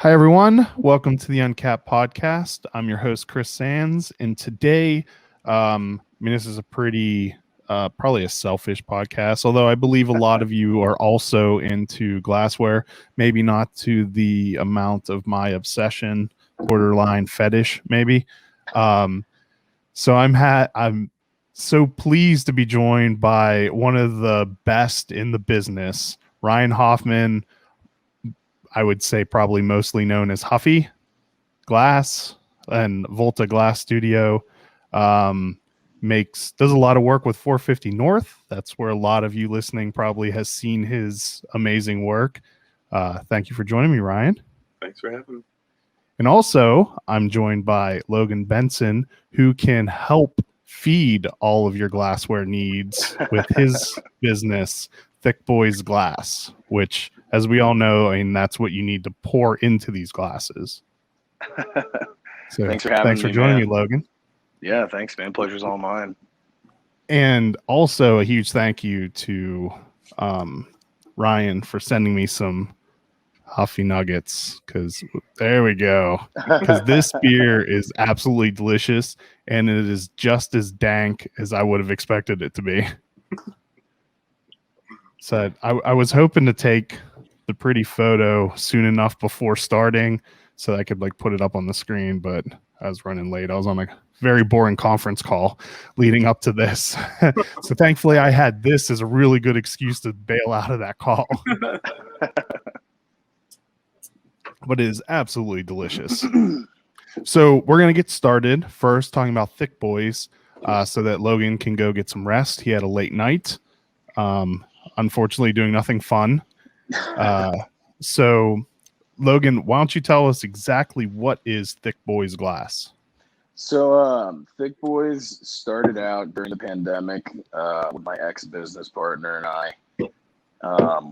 Hi, everyone. Welcome to the Uncapped Podcast. I'm your host, Chris Sands. And today, this is a pretty, probably a selfish podcast, although I believe a lot of you are also into glassware, maybe not to the amount of my obsession, borderline fetish, maybe. So I'm so pleased to be joined by one of the best in the business, Ryan Hoffman. I would say probably mostly known as Huffy Glass and Volta Glass Studio. Does a lot of work with 450 North. That's where a lot of you listening probably has seen his amazing work. Thank you for joining me, Ryan. Thanks for having me. And also, I'm joined by Logan Benson, who can help feed all of your glassware needs with his business, ThiccBois Glass, which, as we all know, that's what you need to pour into these glasses. So thanks for joining me, Logan. Yeah, thanks, man. Pleasure's all mine. And also a huge thank you to Ryan for sending me some Huffy Nuggets, because there we go. Because this beer is absolutely delicious, and it is just as dank as I would have expected it to be. So I was hoping to take the pretty photo soon enough before starting so that I could put it up on the screen, but I was running late. I was on a very boring conference call leading up to this. So thankfully I had this as a really good excuse to bail out of that call. But it is absolutely delicious. So we're going to get started first talking about ThiccBois so that Logan can go get some rest. He had a late night. Unfortunately, doing nothing fun. So, Logan, why don't you tell us exactly what is ThiccBois Glass? So, ThiccBois started out during the pandemic with my ex-business partner and I.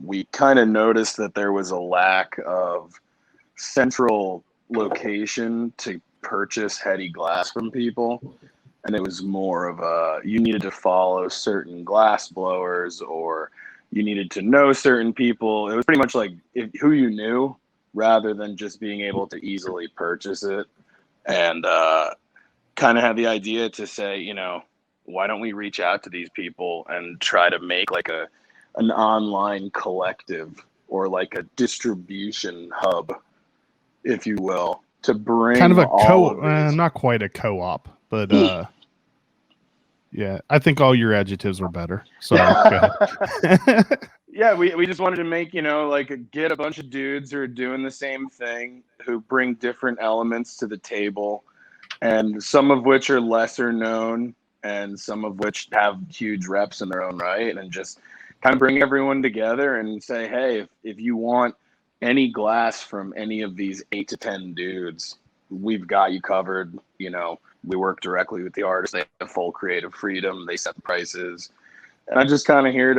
We kind of noticed that there was a lack of central location to purchase heady glass from people. And it was more of you needed to follow certain glass blowers, or you needed to know certain people. It was pretty much like who you knew rather than just being able to easily purchase it. And kind of had the idea to say, why don't we reach out to these people and try to make an online collective or a distribution hub, if you will, to bring kind of a not quite a co-op, but yeah, I think all your adjectives were better. Sorry. Go ahead. Yeah, we just wanted to make, get a bunch of dudes who are doing the same thing, who bring different elements to the table, and some of which are lesser known and some of which have huge reps in their own right, and just kind of bring everyone together and say, hey, if you want any glass from any of these 8 to 10 dudes, we've got you covered. We work directly with the artists. They have full creative freedom. They set the prices. And I'm just kind of here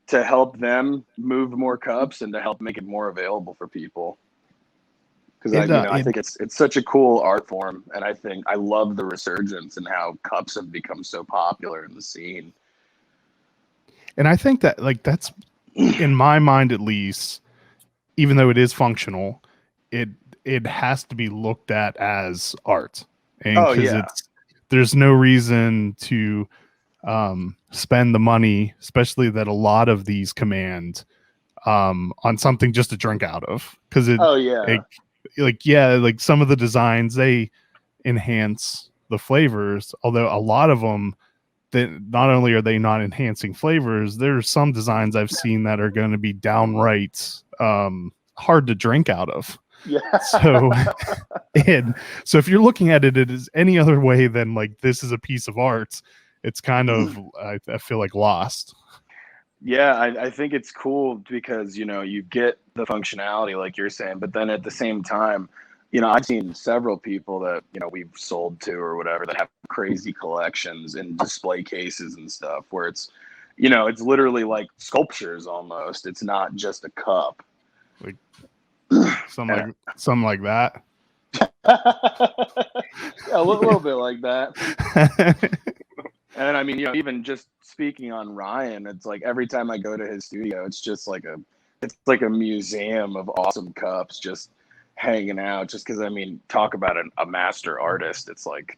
to help them move more cups and to help make it more available for people. Because I think it's such a cool art form. And I love the resurgence and how cups have become so popular in the scene. And I think that that's, in my mind at least, even though it is functional, it has to be looked at as art. And there's no reason to spend the money, especially that a lot of these command, on something just to drink out of. Because some of the designs, they enhance the flavors, although a lot of them, that not only are they not enhancing flavors, there's some designs I've seen that are going to be downright hard to drink out of. Yeah. So if you're looking at it as any other way than this is a piece of art, it's kind of I feel lost. Yeah, I think it's cool because you get the functionality like you're saying, but then at the same time, I've seen several people that we've sold to or whatever that have crazy collections in display cases and stuff where it's it's literally like sculptures almost. It's not just a cup. Something like that. Yeah, a little bit like that. And even just speaking on Ryan, it's every time I go to his studio, it's just it's like a museum of awesome cups just hanging out, just because, I mean, talk about a master artist. It's like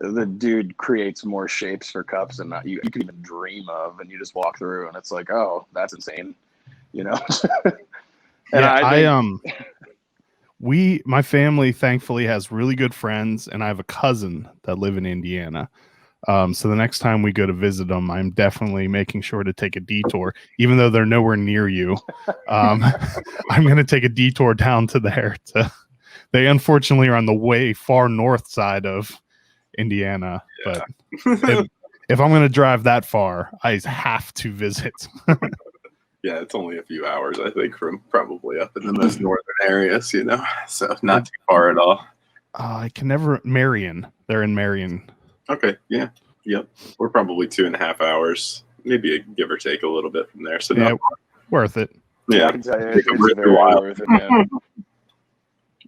the dude creates more shapes for cups than you can even dream of, and you just walk through and it's like, oh, that's insane, you know. And yeah, my family thankfully has really good friends, and I have a cousin that live in Indiana. So the next time we go to visit them, I'm definitely making sure to take a detour, even though they're nowhere near you. I'm going to take a detour down to there. They unfortunately are on the way far north side of Indiana, Yeah. but if I'm going to drive that far, I have to visit. Yeah, it's only a few hours, I think, from probably up in the most northern areas, you know, so not too far at all. I can never. Marion. They're in Marion. Okay, yeah, yep. We're probably 2.5 hours, maybe give or take a little bit from there. So Yeah, not worth it. yeah. I can tell you, Take a it's really very while. worth it, man.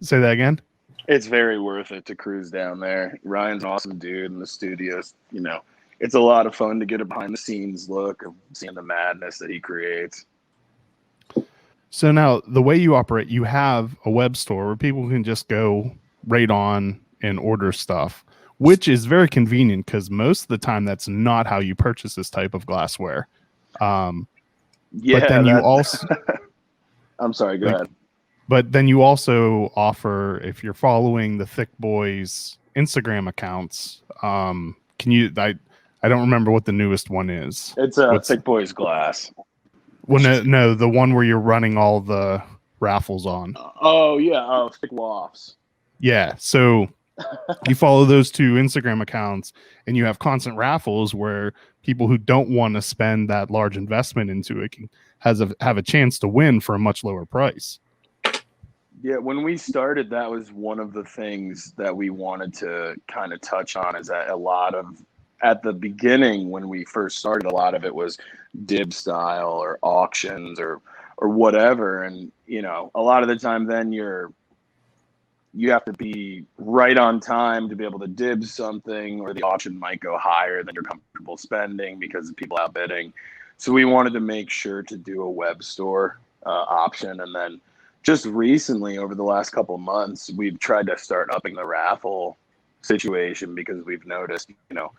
Say that again. It's very worth it to cruise down there. Ryan's an awesome dude in the studios. You know, it's a lot of fun to get a behind the scenes look of seeing the madness that he creates. So now the way you operate, you have a web store where people can just go right on and order stuff, which is very convenient because most of the time that's not how you purchase this type of glassware. Yeah, but then you also I'm sorry, go ahead. But then you also offer, if you're following the ThiccBois Instagram accounts, can you? I don't remember what the newest one is. It's ThiccBois Glass. Well, no, the one where you're running all the raffles on. Oh yeah, ThiccBois. Yeah, so you follow those two Instagram accounts, and you have constant raffles where people who don't want to spend that large investment into it have a chance to win for a much lower price. Yeah, when we started, that was one of the things that we wanted to kind of touch on, is that at the beginning when we first started, a lot of it was dib style or auctions or whatever. And, you know, a lot of the time then you have to be right on time to be able to dib something, or the auction might go higher than you're comfortable spending because of people outbidding. So we wanted to make sure to do a web store option. And then just recently, over the last couple of months, we've tried to start upping the raffle situation because we've noticed, you know,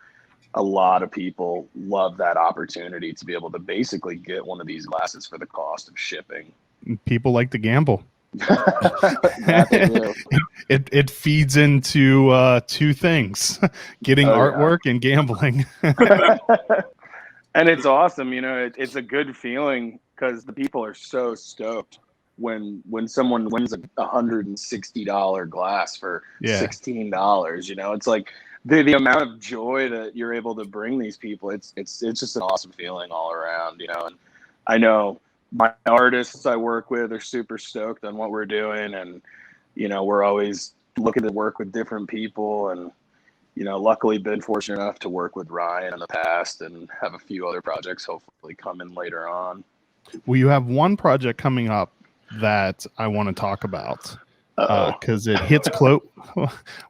a lot of people love that opportunity to be able to basically get one of these glasses for the cost of shipping. People like to gamble. That they do. It feeds into two things: getting artwork and gambling. And it's awesome, you know. It's a good feeling because the people are so stoked when someone wins a $160 glass for $16. You know, it's like the amount of joy that you're able to bring these people. It's just an awesome feeling all around, you know. And I know my artists I work with are super stoked on what we're doing, and you know, we're always looking to work with different people. And you know, luckily been fortunate enough to work with Ryan in the past and have a few other projects hopefully coming later on. Well, you have one project coming up that I want to talk about because it hits close.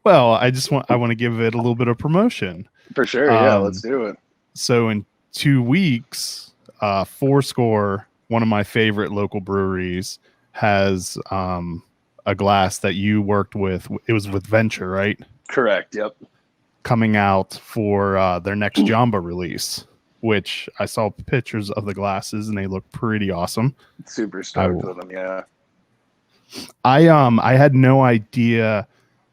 Well, I want to give it a little bit of promotion. For sure, yeah, let's do it. So in 2 weeks, Fourscore, one of my favorite local breweries, has a glass that you worked with. It was with Venture, right? Correct. Yep. Coming out for their next Jamba release, which I saw pictures of the glasses and they look pretty awesome. Super stoked with them, yeah. I had no idea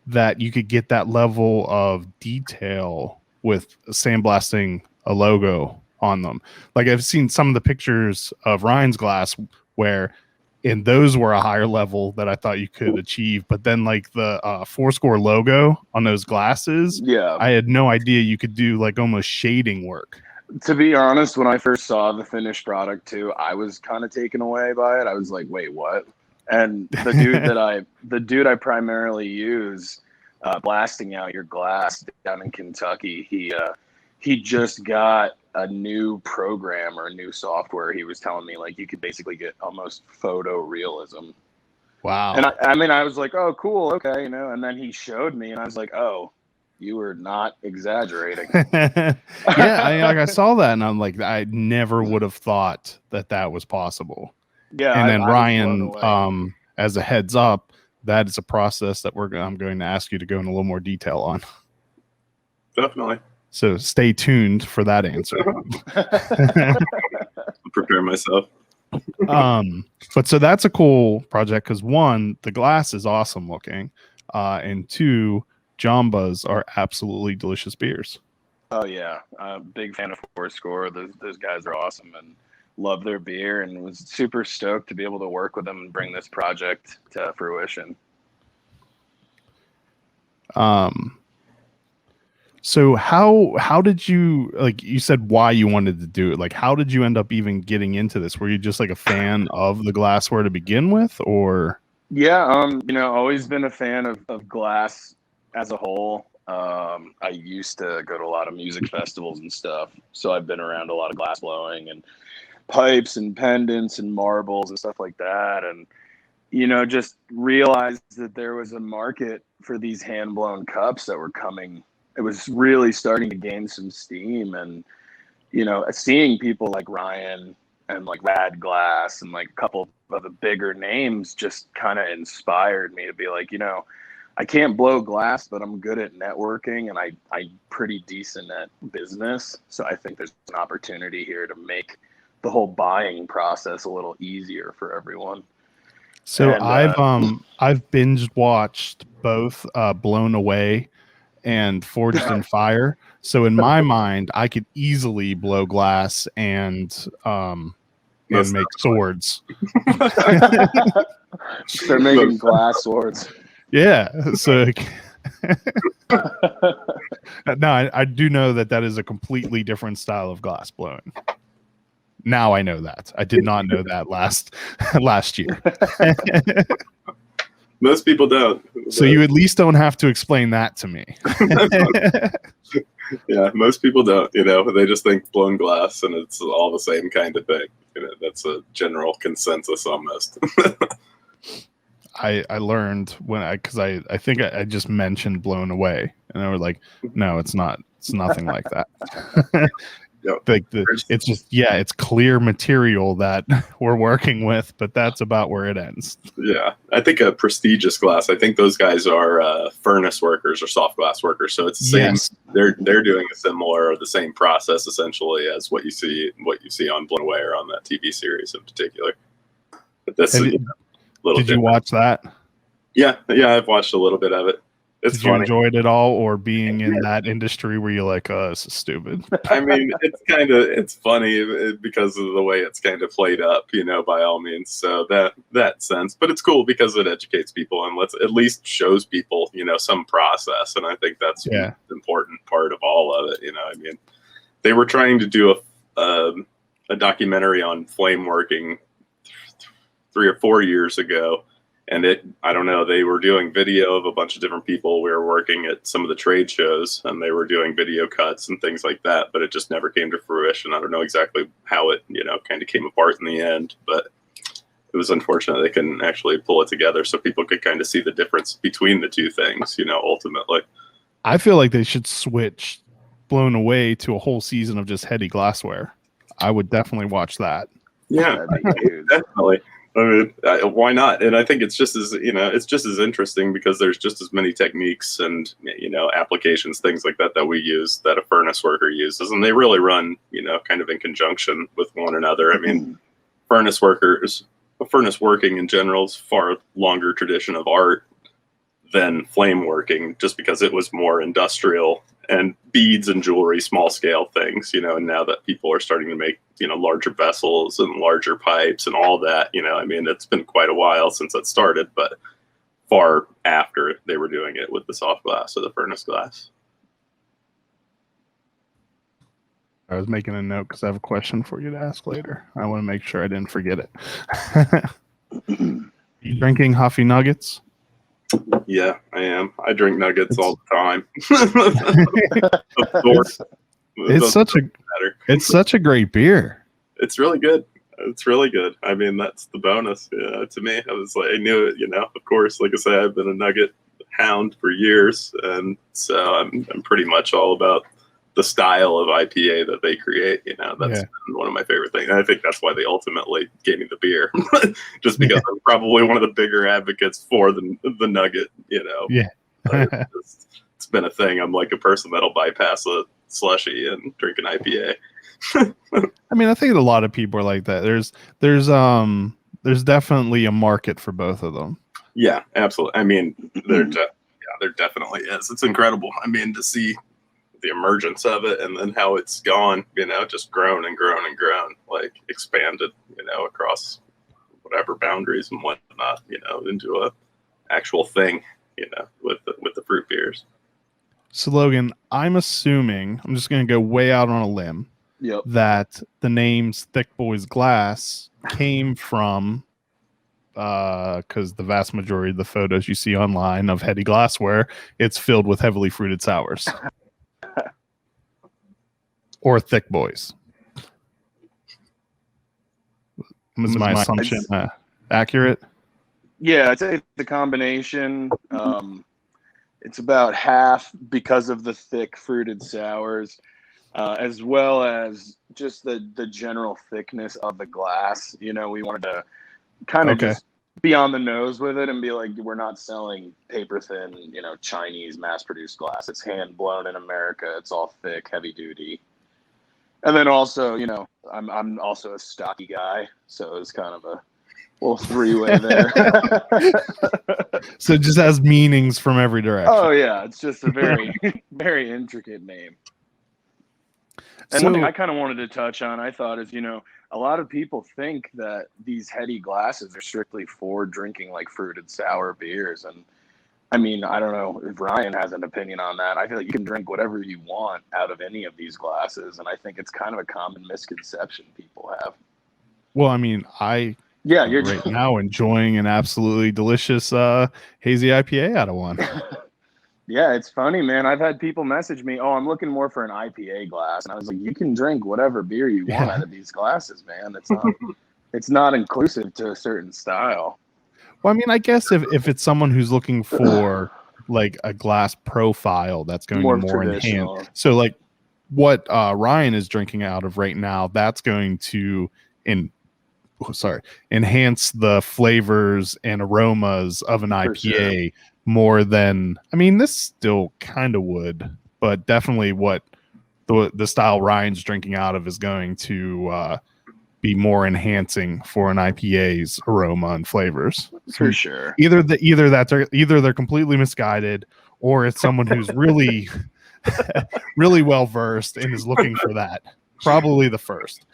that you could get that level of detail with sandblasting a logo on them. Like I've seen some of the pictures of Ryan's glass where and those were a higher level that I thought you could achieve. But then like the Fourscore logo on those glasses, yeah, I had no idea you could do like almost shading work. To be honest, when I first saw the finished product too, I was kind of taken away by it. I was like, wait, what? And the dude I primarily use blasting out your glass down in Kentucky, he just got a new program or a new software. He was telling me like you could basically get almost photo realism. Wow. And I mean, I was like, oh, cool. Okay. You know, and then he showed me and I was like, oh, you were not exaggerating. Yeah. I saw that and I'm like, I never would have thought that was possible. Yeah. And then Ryan, as a heads up, that is a process that I'm going to ask you to go in a little more detail on. Definitely. So stay tuned for that answer. I'll prepare myself. But so that's a cool project because one, the glass is awesome looking, and two, Jambas are absolutely delicious beers. Oh yeah, I'm a big fan of Fourscore. Those guys are awesome and love their beer, and was super stoked to be able to work with them and bring this project to fruition. So how did you, like you said, why you wanted to do it? Like, how did you end up even getting into this? Were you just like a fan of the glassware to begin with, or? Yeah, always been a fan of glass as a whole. I used to go to a lot of music festivals and stuff, so I've been around a lot of glass blowing and pipes and pendants and marbles and stuff like that, and just realized that there was a market for these hand blown cups that were coming. It was really starting to gain some steam, and seeing people like Ryan and like Rad Glass and like a couple of the bigger names just kind of inspired me to be like, I can't blow glass, but I'm good at networking and I'm pretty decent at business. So I think there's an opportunity here to make the whole buying process a little easier for everyone. So I've binge watched both Blown Away and Forged in Fire. So in my mind, I could easily blow glass and make swords. They're making glass swords. Yeah. So no, I do know that is a completely different style of glass blowing. Now I know that. I did not know that last year. Most people don't. So you at least don't have to explain that to me. Yeah, most people don't. They just think blown glass and it's all the same kind of thing. That's a general consensus almost. I learned because I think I just mentioned Blown Away, and they were like, no, it's not. It's nothing like that. Yep. It's just, it's clear material that we're working with, but that's about where it ends. Yeah, I think a prestigious glass. I think those guys are furnace workers or soft glass workers. So it's the same. Yes. They're doing a similar or the same process essentially as what you see on Blown Away or on that TV series in particular. But this is a little. Did you watch that? Yeah, I've watched a little bit of it. It's funny. You enjoyed it all, or being in that industry where you're like, oh, this is stupid? I mean, it's funny because of the way it's kind of played up, by all means. So that sense, but it's cool because it educates people and at least shows people, some process. And I think that's an important part of all of it. I mean, they were trying to do a documentary on flame working 3 or 4 years ago. And I don't know, they were doing video of a bunch of different people. We were working at some of the trade shows and they were doing video cuts and things like that, but it just never came to fruition. I don't know exactly how it, kind of came apart in the end, but it was unfortunate they couldn't actually pull it together so people could kind of see the difference between the two things, ultimately. I feel like they should switch Blown Away to a whole season of just heady glassware. I would definitely watch that. Yeah, definitely. I mean, why not? And I think it's just as interesting because there's just as many techniques and applications, things like that we use that a furnace worker uses, and they really run kind of in conjunction with one another. I mean, furnace working in general is far longer tradition of art than flame working, just because it was more industrial and beads and jewelry, small scale things, and now that people are starting to make, larger vessels and larger pipes and all that, I mean, it's been quite a while since that started, but far after they were doing it with the soft glass or the furnace glass. I was making a note because I have a question for you to ask later. I want to make sure I didn't forget it. You drinking Huffy nuggets? Yeah, I am. I drink nuggets all the time. It's such a great beer. It's really good. It's really good. I mean, that's the bonus. To me, I was like, I knew it. Of course, like I said, I've been a nugget hound for years, and so I'm pretty much all about the style of IPA that they create. You know, that's one of my favorite things. And I think that's why they ultimately gave me the beer, just because I'm probably one of the bigger advocates for the nugget. You know, it's been a thing. I'm like a person that'll bypass a slushy and drink an IPA. I mean, I think a lot of people are like that. There's definitely a market for both of them. Yeah, absolutely. I mean, there definitely is. It's incredible. I mean, to see the emergence of it and then how it's gone, you know, just grown and grown and grown, like expanded, you know, across whatever boundaries and whatnot, you know, into a actual thing, you know, with the fruit beers. So Logan, I'm assuming, I'm just going to go way out on a limb, that the names ThiccBois Glass came from, because the vast majority of the photos you see online of heady glassware, it's filled with heavily fruited sours. Or ThiccBois. Was my assumption accurate? Yeah, I'd say the combination. It's about half because of the thick fruited sours, as well as just the general thickness of the glass. You know, we wanted to kind of just be on the nose with it and be like, we're not selling paper thin, you know, Chinese mass produced glass. It's hand blown in America. It's all thick, heavy duty. And then also, you know, I'm also a stocky guy, so it's kind of a little three-way there. So it just has meanings from every direction. Oh yeah, it's just a very, very intricate name. And one thing I kind of wanted to touch on, I thought, is, you know, a lot of people think that these heady glasses are strictly for drinking like fruited sour beers. And I mean, I don't know if Ryan has an opinion on that. I feel like you can drink whatever you want out of any of these glasses. And I think it's kind of a common misconception people have. Well, I mean, you're right now enjoying an absolutely delicious hazy IPA out of one. Yeah, it's funny, man. I've had people message me, I'm looking more for an IPA glass. And I was like, you can drink whatever beer you want out of these glasses, man. It's not inclusive to a certain style. Well, I mean, I guess if it's someone who's looking for like a glass profile that's going to more enhance. So like what Ryan is drinking out of right now, that's going to enhance the flavors and aromas of an IPA more than, I mean, this still kind of would, but definitely what the style Ryan's drinking out of is going to be more enhancing for an IPA's aroma and flavors. For sure. Either they're completely misguided, or it's someone who's really really well versed and is looking for that. Probably the first.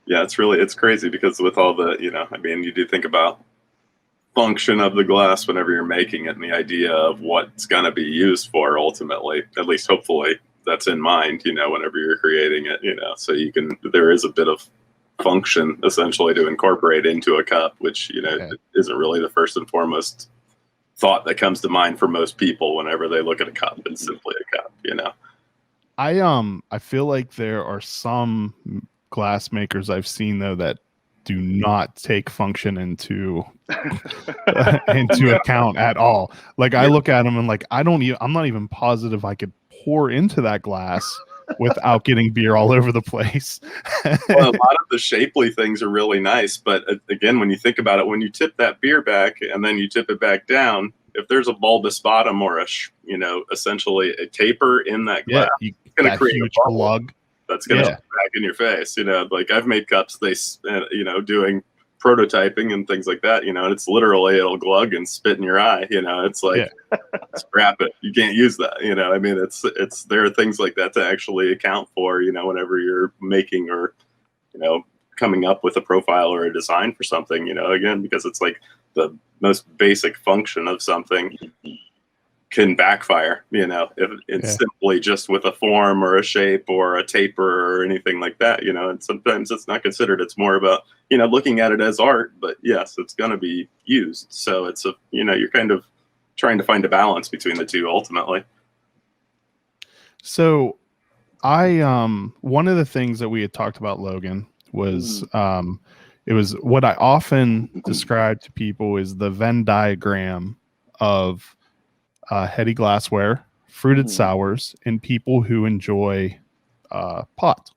Yeah, it's crazy because with all the, you know, I mean, you do think about function of the glass whenever you're making it and the idea of what it's going to be used for ultimately, at least hopefully that's in mind, you know, whenever you're creating it, you know, so there is a bit of function essentially to incorporate into a cup, which, you know, isn't really the first and foremost thought that comes to mind for most people whenever they look at a cup. It's simply a cup, you know. I feel like there are some glass makers I've seen though that do not take function into account at all. Like I look at them and like I'm not even positive I could pour into that glass without getting beer all over the place. Well, a lot of the shapely things are really nice, but again, when you think about it, when you tip that beer back and then you tip it back down, if there's a bulbous bottom or essentially a taper in that glass, it's going to create a plug that's going to back in your face. You know, like I've made cups, you know, doing prototyping and things like that, you know, and it's literally, it'll glug and spit in your eye, you know, it's like, scrap it. You can't use that, you know, I mean, there are things like that to actually account for, you know, whenever you're making or, you know, coming up with a profile or a design for something, you know, again, because it's like the most basic function of something can backfire, you know, if it's simply just with a form or a shape or a taper or anything like that, you know, and sometimes it's not considered. It's more about, you know, looking at it as art, but yes, it's going to be used. So it's you know, you're kind of trying to find a balance between the two ultimately. So one of the things that we had talked about, Logan, was it was what I often describe to people is the Venn diagram of heady glassware, fruited Mhm. sours, and people who enjoy pot.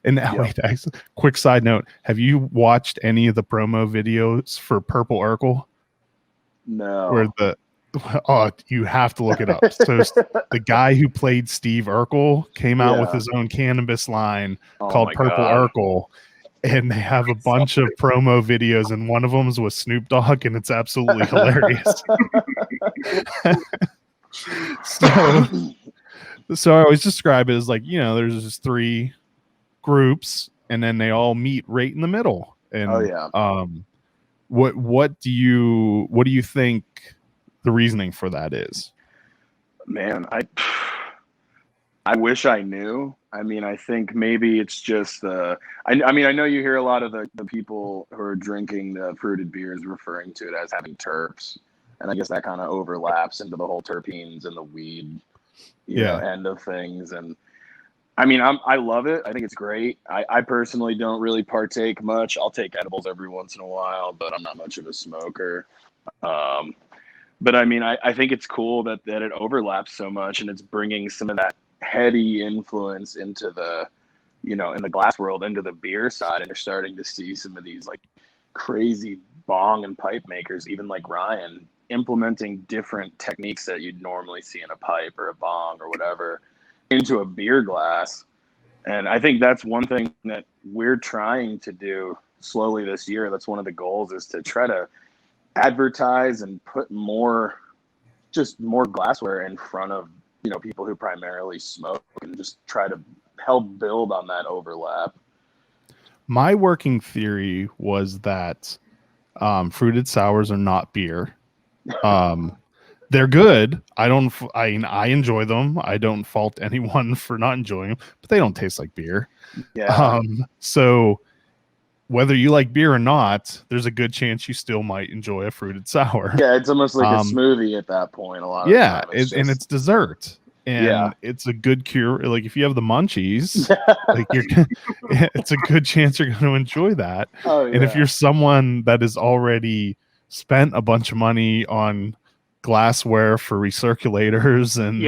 And now, Yep. wait, quick side note: have you watched any of the promo videos for Purple Urkel? Where No. you have to look it up. So the guy who played Steve Urkel came out with Yeah. his own cannabis line Oh called my Purple God. Urkel, and they have a bunch of promo videos, and one of them is with Snoop Dogg, and it's absolutely hilarious. So I always describe it as like, there's just three groups, and then they all meet right in the middle. And Oh yeah. what do you think the reasoning for that is? Man, I wish I knew. I mean, I think maybe it's just I mean, I know you hear a lot of the people who are drinking the fruited beers referring to it as having terps, and I guess that kind of overlaps into the whole terpenes and the weed, end of things. And I mean, I love it. I think it's great. I personally don't really partake much. I'll take edibles every once in a while, but I'm not much of a smoker. But I mean, I think it's cool that it overlaps so much, and it's bringing some of that heady influence into the, in the glass world, into the beer side. And you're starting to see some of these like crazy bong and pipe makers, even like Ryan, implementing different techniques that you'd normally see in a pipe or a bong or whatever into a beer glass. And I think that's one thing that we're trying to do slowly this year. That's one of the goals, is to try to advertise and put more glassware in front of people who primarily smoke, and just try to help build on that overlap. My working theory was that fruited sours are not beer. They're good. I enjoy them. I don't fault anyone for not enjoying them, but they don't taste like beer. Yeah. So whether you like beer or not, there's a good chance you still might enjoy a fruited sour. Yeah, it's almost like a smoothie at that point. A lot of time. And it's dessert, and it's a good cure. Like if you have the munchies, like it's a good chance you're going to enjoy that. Oh, yeah. And if you're someone that has already spent a bunch of money on glassware for recirculators and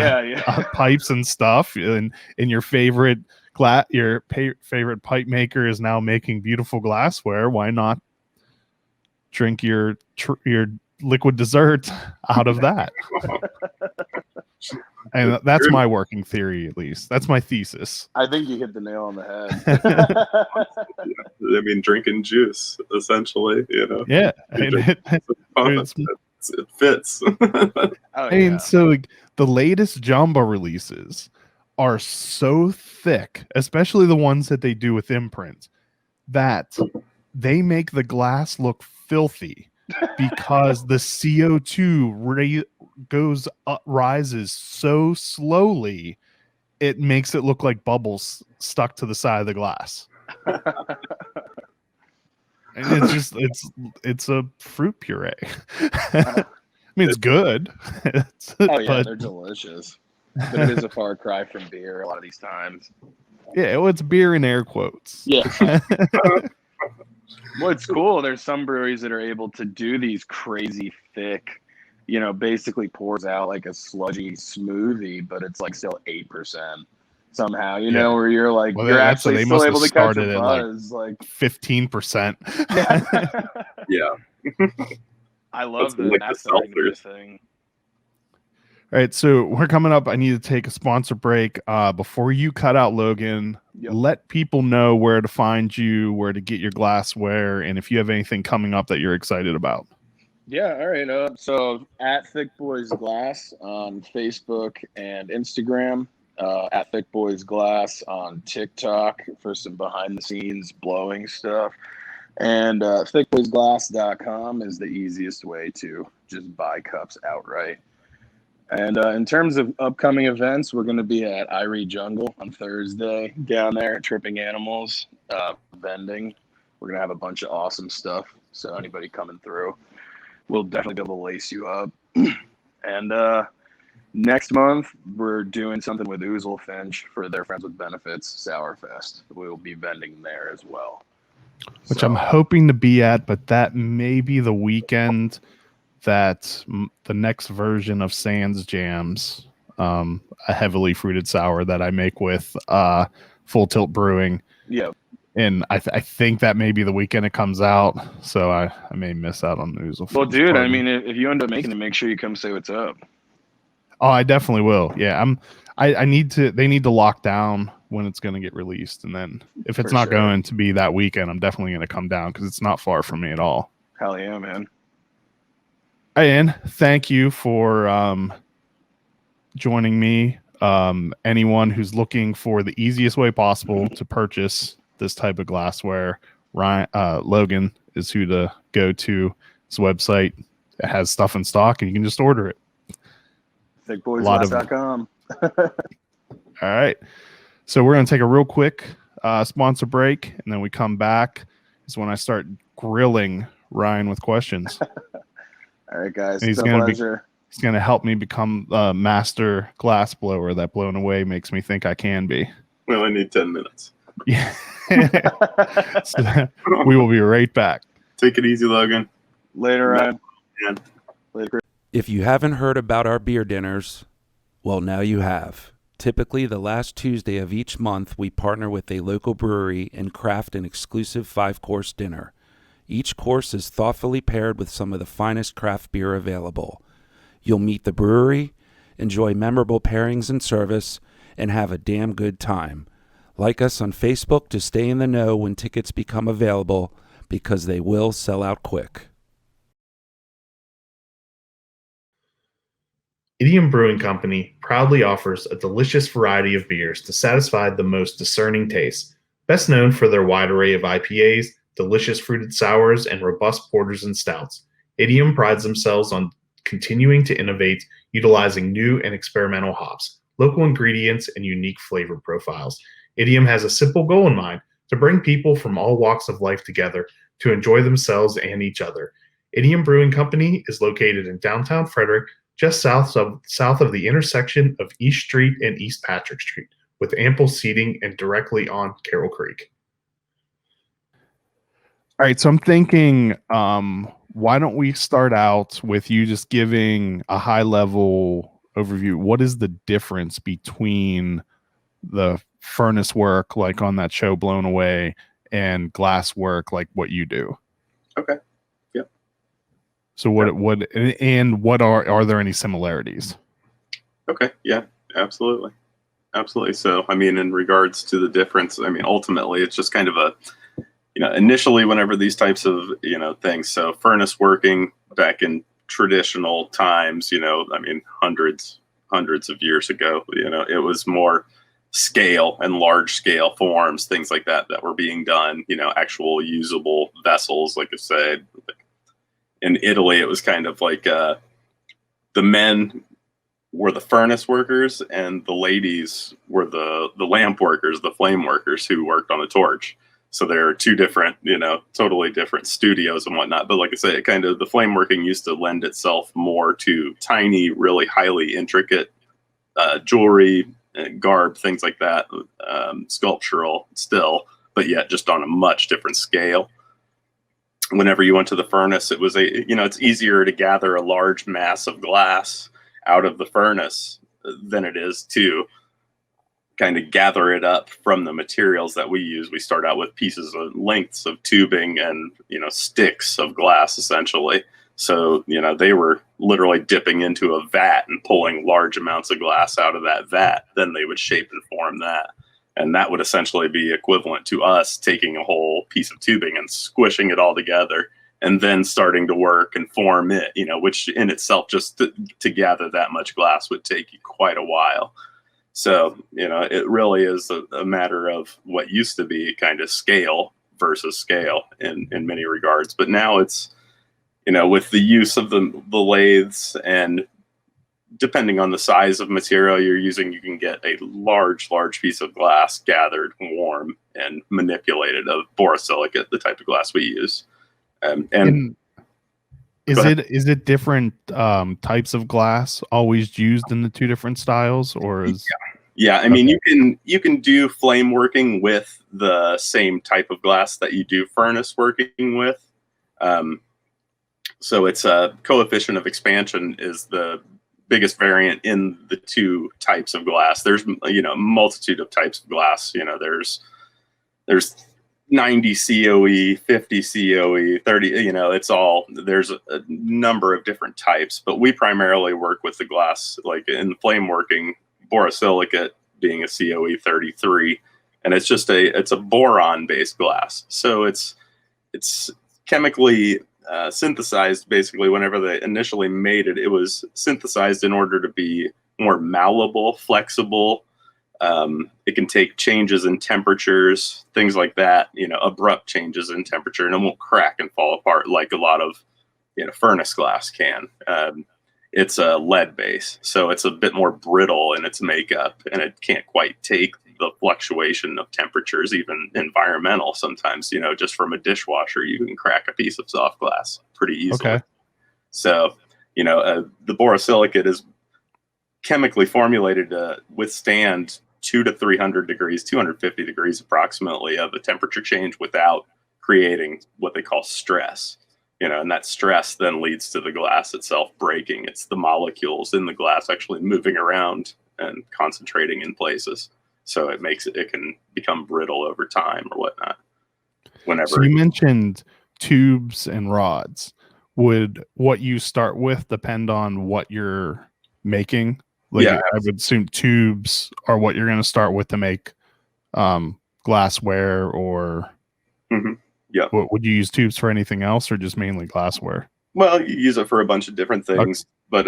pipes and stuff, and your favorite favorite pipe maker is now making beautiful glassware, why not drink your liquid dessert out of that? And that's my working theory, at least. That's my thesis. I think you hit the nail on the head. I mean, drinking juice, essentially, Yeah. It fits. So the latest Jamba releases are so thick, especially the ones that they do with imprint, that they make the glass look filthy because the CO2 rises so slowly, it makes it look like bubbles stuck to the side of the glass. And it's a fruit puree. I mean, it's good. They're delicious. But it is a far cry from beer a lot of these times. Yeah, well, it's beer in air quotes. Yeah. Well, it's cool. There's some breweries that are able to do these crazy thick, basically pours out like a sludgy smoothie, but it's like still 8% somehow, where you're like, you're actually still able to catch a buzz, like 15%. Yeah. I love that. That's starting to be a thing. All right, so we're coming up. I need to take a sponsor break. Before you cut out, Logan, let people know where to find you, where to get your glassware, and if you have anything coming up that you're excited about. Yeah, all right. So at ThiccBois Glass on Facebook and Instagram, at ThiccBois Glass on TikTok for some behind-the-scenes blowing stuff. And thickboisglass.com is the easiest way to just buy cups outright. And in terms of upcoming events, we're going to be at Irie Jungle on Thursday down there at Tripping Animals, vending. We're going to have a bunch of awesome stuff. So anybody coming through, we'll definitely be able to lace you up. And next month, we're doing something with Oozle Finch for their Friends with Benefits Sourfest. We will be vending there as well. Which I'm hoping to be at, but that may be the weekend that the next version of Sans Jams, a heavily fruited sour that I make with Full Tilt Brewing. Yeah. And I think that may be the weekend it comes out, so I may miss out on news. Well, dude, I mean, if you end up making it, make sure you come say what's up. Oh, I definitely will. Yeah, I need to. They need to lock down when it's going to get released, and then if it's not going to be that weekend, I'm definitely going to come down because it's not far from me at all. Hell yeah, man! And thank you for joining me. Anyone who's looking for the easiest way possible to purchase this type of glassware, Logan is who to go to. His website has stuff in stock, and you can just order it. ThiccBois.com. All right. So we're going to take a real quick sponsor break, and then we come back is when I start grilling Ryan with questions. All right, guys. He's going to help me become a master glass blower that Blown Away makes me think I can be. We only need 10 minutes. Yeah. So we will be right back. Take it easy, Logan. Later, Ryan. Later. If you haven't heard about our beer dinners, well, now you have. Typically, the last Tuesday of each month, we partner with a local brewery and craft an exclusive 5-course dinner. Each course is thoughtfully paired with some of the finest craft beer available. You'll meet the brewery, enjoy memorable pairings and service, and have a damn good time. Like us on Facebook to stay in the know when tickets become available, because they will sell out quick. Idiom Brewing Company proudly offers a delicious variety of beers to satisfy the most discerning tastes. Best known for their wide array of IPAs, delicious fruited sours, and robust porters and stouts, Idiom prides themselves on continuing to innovate, utilizing new and experimental hops, local ingredients, and unique flavor profiles. Idiom has a simple goal in mind: to bring people from all walks of life together to enjoy themselves and each other. Idiom Brewing Company is located in downtown Frederick, just south of the intersection of East Street and East Patrick Street, with ample seating and directly on Carroll Creek. All right, so I'm thinking, why don't we start out with you just giving a high-level overview? What is the difference between the furnace work, like on that show Blown Away, and glass work, like what you do? Okay. So what are there any similarities? Okay. Yeah, absolutely. So, I mean, in regards to the difference, I mean, ultimately it's just kind of a, initially whenever these types of, things, so furnace working back in traditional times, I mean, hundreds of years ago, it was more scale and large scale forms, things like that were being done, actual usable vessels, like I said. In Italy, it was kind of like the men were the furnace workers and the ladies were the lamp workers, the flame workers who worked on the torch. So there are two different, totally different studios and whatnot. But like I say, the flame working used to lend itself more to tiny, really highly intricate jewelry, garb, things like that, sculptural still, but yet just on a much different scale. Whenever you went to the furnace, it was it's easier to gather a large mass of glass out of the furnace than it is to kind of gather it up from the materials that we use. We start out with pieces of lengths of tubing and, sticks of glass essentially. So, they were literally dipping into a vat and pulling large amounts of glass out of that vat. Then they would shape and form that. And that would essentially be equivalent to us taking a whole piece of tubing and squishing it all together and then starting to work and form it, which in itself, just to gather that much glass would take you quite a while. So, it really is a matter of what used to be kind of scale versus scale in many regards. But now it's, with the use of the lathes, and depending on the size of material you're using, you can get a large piece of glass gathered, warm, and manipulated of borosilicate, the type of glass we use. Is it different types of glass always used in the two different styles, or is? Yeah. I mean, you can do flame working with the same type of glass that you do furnace working with. So its coefficient of expansion is the biggest variant in the two types of glass. There's, you know, a multitude of types of glass. You know, there's 90 COE, 50 COE, 30, you know, it's all, there's a number of different types, but we primarily work with the glass, like in flame working, borosilicate being a COE 33. And it's just it's a boron based glass. So it's chemically synthesized. Basically, whenever they initially made it, it was synthesized in order to be more malleable, flexible. It can take changes in temperatures, things like that, you know, abrupt changes in temperature, and it won't crack and fall apart like a lot of, you know, furnace glass can. It's a lead base, so it's a bit more brittle in its makeup, and it can't quite take the fluctuation of temperatures, even environmental. Sometimes, you know, just from a dishwasher, you can crack a piece of soft glass pretty easily. Okay. So, you know, the borosilicate is chemically formulated to withstand 200 to 300 degrees, 250 degrees approximately of a temperature change without creating what they call stress. You know, and that stress then leads to the glass itself breaking. It's the molecules in the glass actually moving around and concentrating in places. So it can become brittle over time or whatnot. So you mentioned tubes and rods. Would what you start with depend on what you're making? Like, yeah, I would assume tubes are what you're going to start with to make glassware, or yeah. Would you use tubes for anything else, or just mainly glassware? Well, you use it for a bunch of different things, but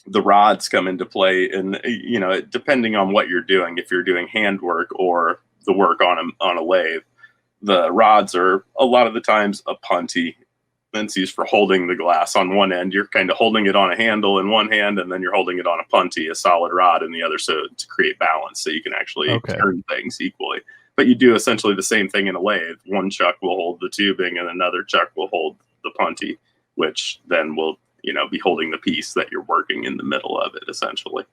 the rods come into play, and you know, depending on what you're doing, if you're doing handwork or the work on a lathe, the rods are a lot of the times a punty. It's used for holding the glass on one end. You're kind of holding it on a handle in one hand, and then you're holding it on a punty, a solid rod, in the other, so to create balance, so you can actually turn things equally. But you do essentially the same thing in a lathe. One chuck will hold the tubing, and another chuck will hold the punty, which then will, you know, be holding the piece that you're working in the middle of it, essentially.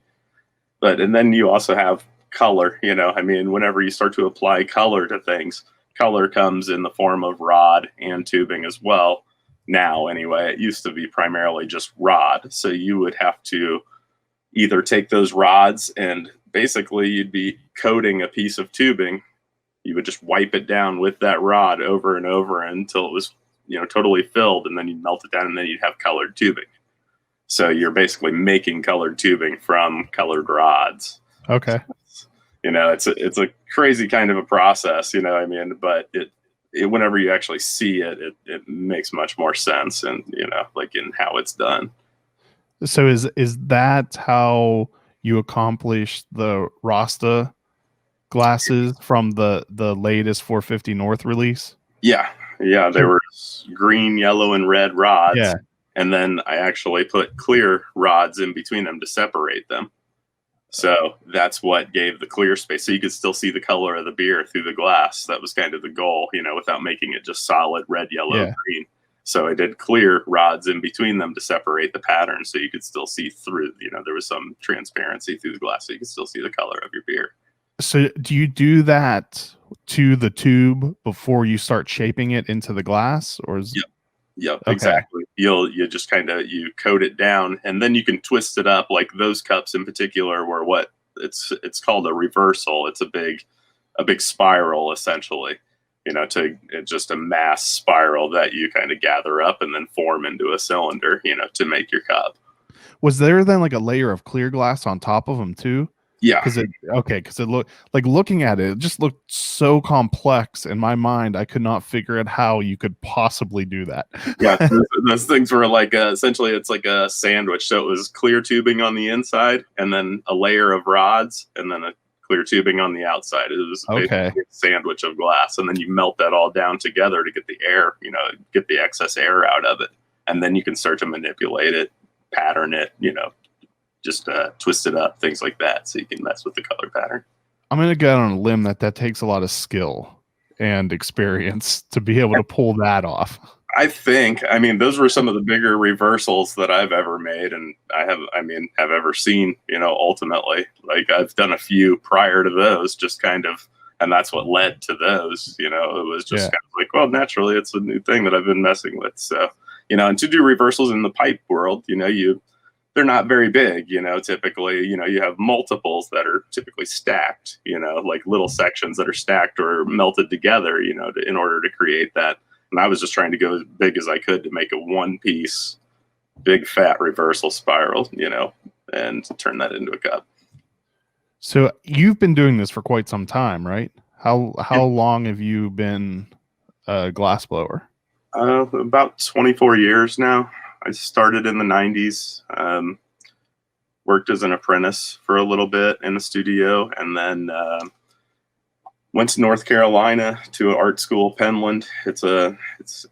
And then you also have color. You know, I mean, whenever you start to apply color to things, color comes in the form of rod and tubing as well. Now, anyway, it used to be primarily just rod. So you would have to either take those rods and basically you'd be coating a piece of tubing. You would just wipe it down with that rod over and over until it was, you know, totally filled, and then you'd melt it down, and then you'd have colored tubing. So you're basically making colored tubing from colored rods. Okay. You know, it's a crazy kind of a process, you know what I mean? But it whenever you actually see it, it makes much more sense, and, you know, like in how it's done. So is that how you accomplish the Rasta glasses from the latest 450 North release? Yeah. They were green, yellow, and red rods. Yeah. And then I actually put clear rods in between them to separate them. So that's what gave the clear space. So you could still see the color of the beer through the glass. That was kind of the goal, you know, without making it just solid red, yellow, green. So I did clear rods in between them to separate the pattern, so you could still see through, you know, there was some transparency through the glass, so you could still see the color of your beer. So do you do that to the tube before you start shaping it into the glass, or is Yep, okay. Exactly. You just kind of, you coat it down, and then you can twist it up. Like those cups in particular were what it's called a reversal. It's a big spiral, essentially, you know, just a mass spiral that you kind of gather up and then form into a cylinder, you know, to make your cup. Was there then like a layer of clear glass on top of them too? Yeah. Because it looked like, looking at it, it just looked so complex in my mind. I could not figure out how you could possibly do that. Yeah, those things were like essentially it's like a sandwich. So it was clear tubing on the inside, and then a layer of rods, and then a clear tubing on the outside. It was basically a sandwich of glass, and then you melt that all down together to get the air, you know, get the excess air out of it, and then you can start to manipulate it, pattern it, you know. Just twist it up, things like that, so you can mess with the color pattern. I'm going to go on a limb that takes a lot of skill and experience to be able to pull that off. I mean, those were some of the bigger reversals that I've ever made, and have ever seen, you know, ultimately. Like, I've done a few prior to those, just kind of, and that's what led to those, you know. It was just kind of like, well, naturally, it's a new thing that I've been messing with. So, and to do reversals in the pipe world, they're not very big, typically, you have multiples that are typically stacked, like little sections that are stacked or melted together, in order to create that. And I was just trying to go as big as I could to make a one piece, big fat reversal spiral, and turn that into a cup. So you've been doing this for quite some time, right? How long have you been a glassblower? About 24 years now. I started in the 90s, worked as an apprentice for a little bit in the studio, and then went to North Carolina to an art school, Penland. It's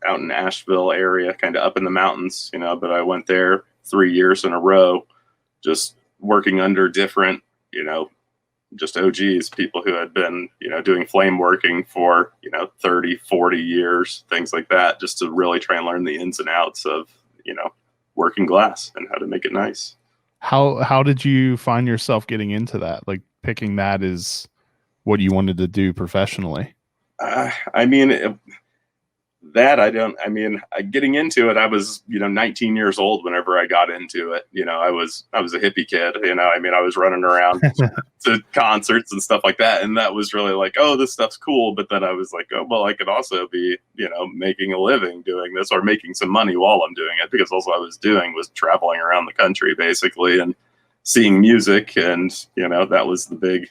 out in Asheville area, kind of up in the mountains, but I went there 3 years in a row, just working under different, just OGs, people who had been, doing flame working for, 30, 40 years, things like that, just to really try and learn the ins and outs of, working glass and how to make it nice. How did you find yourself getting into that? Like picking that as what you wanted to do professionally? Getting into it, I was, 19 years old whenever I got into it. I was a hippie kid, I was running around to concerts and stuff like that. And that was really like, oh, this stuff's cool. But then I was like, oh, well, I could also be, making a living doing this or making some money while I'm doing it, because also I was doing was traveling around the country basically and seeing music. And, that was the big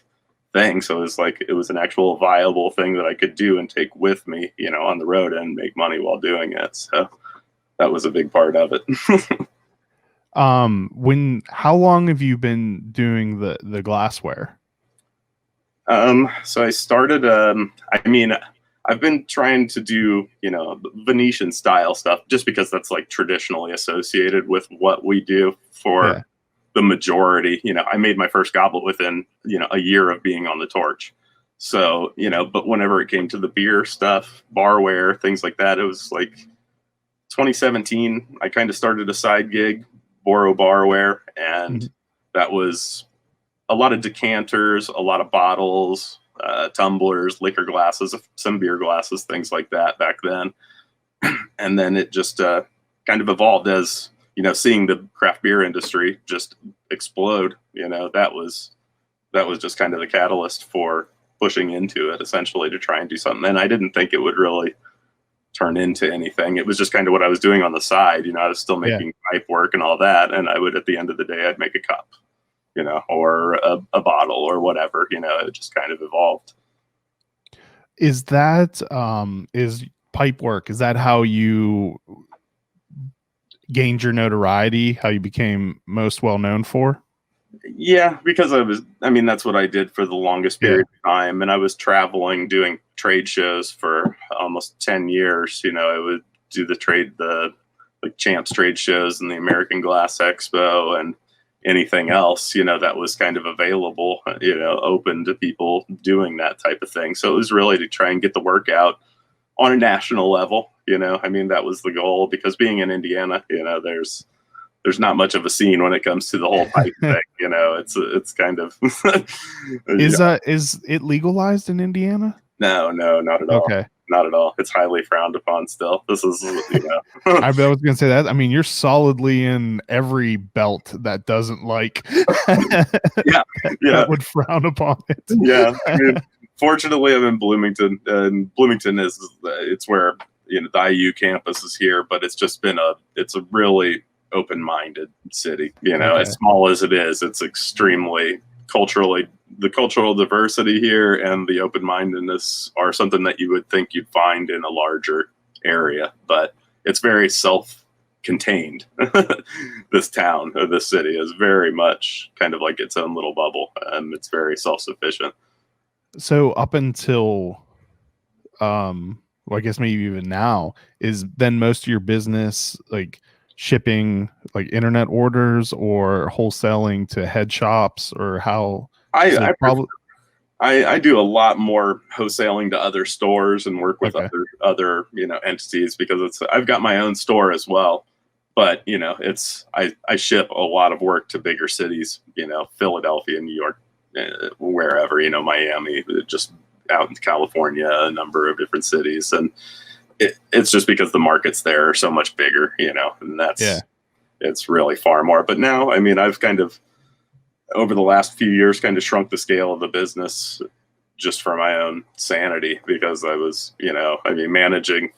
thing. So it was an actual viable thing that I could do and take with me, on the road and make money while doing it. So that was a big part of it. How long have you been doing the glassware? So I started, I've been trying to do, Venetian style stuff just because that's like traditionally associated with what we do for the majority. I made my first goblet within, a year of being on the torch. So, but whenever it came to the beer stuff, barware, things like that, it was like 2017, I kind of started a side gig, Boro Barware, and that was a lot of decanters, a lot of bottles, tumblers, liquor glasses, some beer glasses, things like that back then. And then it just kind of evolved as, seeing the craft beer industry just explode, that was just kind of the catalyst for pushing into it, essentially, to try and do something. And I didn't think it would really turn into anything. It was just kind of what I was doing on the side. I was still making pipe work and all that. And I would, at the end of the day, I'd make a cup, or a bottle or whatever, it just kind of evolved. Is that, is pipe work, is that how you gained your notoriety, how you became most well known for? Yeah, because that's what I did for the longest period of time. And I was traveling, doing trade shows for almost 10 years. I would do the Champs trade shows and the American Glass Expo and anything else, that was kind of available, open to people doing that type of thing. So it was really to try and get the work out on a national level. That was the goal, because being in Indiana, there's not much of a scene when it comes to the whole pipe thing. It's kind of is it legalized in Indiana? No, not at all. Okay. Not at all. It's highly frowned upon still. This is, I was going to say that. You're solidly in every belt that doesn't like that would frown upon it. Yeah. Fortunately, I'm in Bloomington, and Bloomington it's where, the IU campus is here, but it's just been it's a really open-minded city. As small as it is, it's extremely the cultural diversity here and the open-mindedness are something that you would think you'd find in a larger area, but it's very self-contained. This town or this city is very much kind of like its own little bubble, and it's very self-sufficient. So up until, I guess maybe even now, is then most of your business like shipping, like internet orders, or wholesaling to head shops, or how? I do a lot more wholesaling to other stores and work with other entities, because I've got my own store as well. But I ship a lot of work to bigger cities, Philadelphia, New York, wherever, Miami, just out in California, a number of different cities. And it's just because the markets there are so much bigger, and it's really far more. But now, I mean, I've kind of over the last few years kind of shrunk the scale of the business just for my own sanity, because I was, managing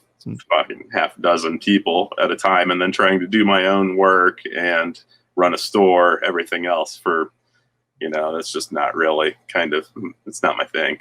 fucking half a dozen people at a time, and then trying to do my own work and run a store, everything else for, that's just not really it's not my thing.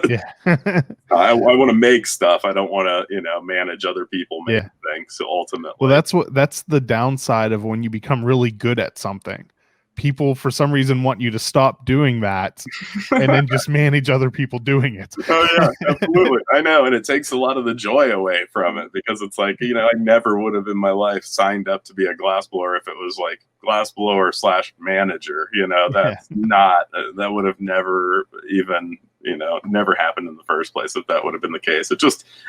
Yeah. I want to make stuff. I don't want to, manage other people making things. So ultimately, well, that's the downside of when you become really good at something. People for some reason want you to stop doing that and then just manage other people doing it. Oh yeah, absolutely. I know. And it takes a lot of the joy away from it, because it's like, I never would have in my life signed up to be a glassblower if it was like glassblower / manager, that's not, that would have never even, never happened in the first place if that would have been the case.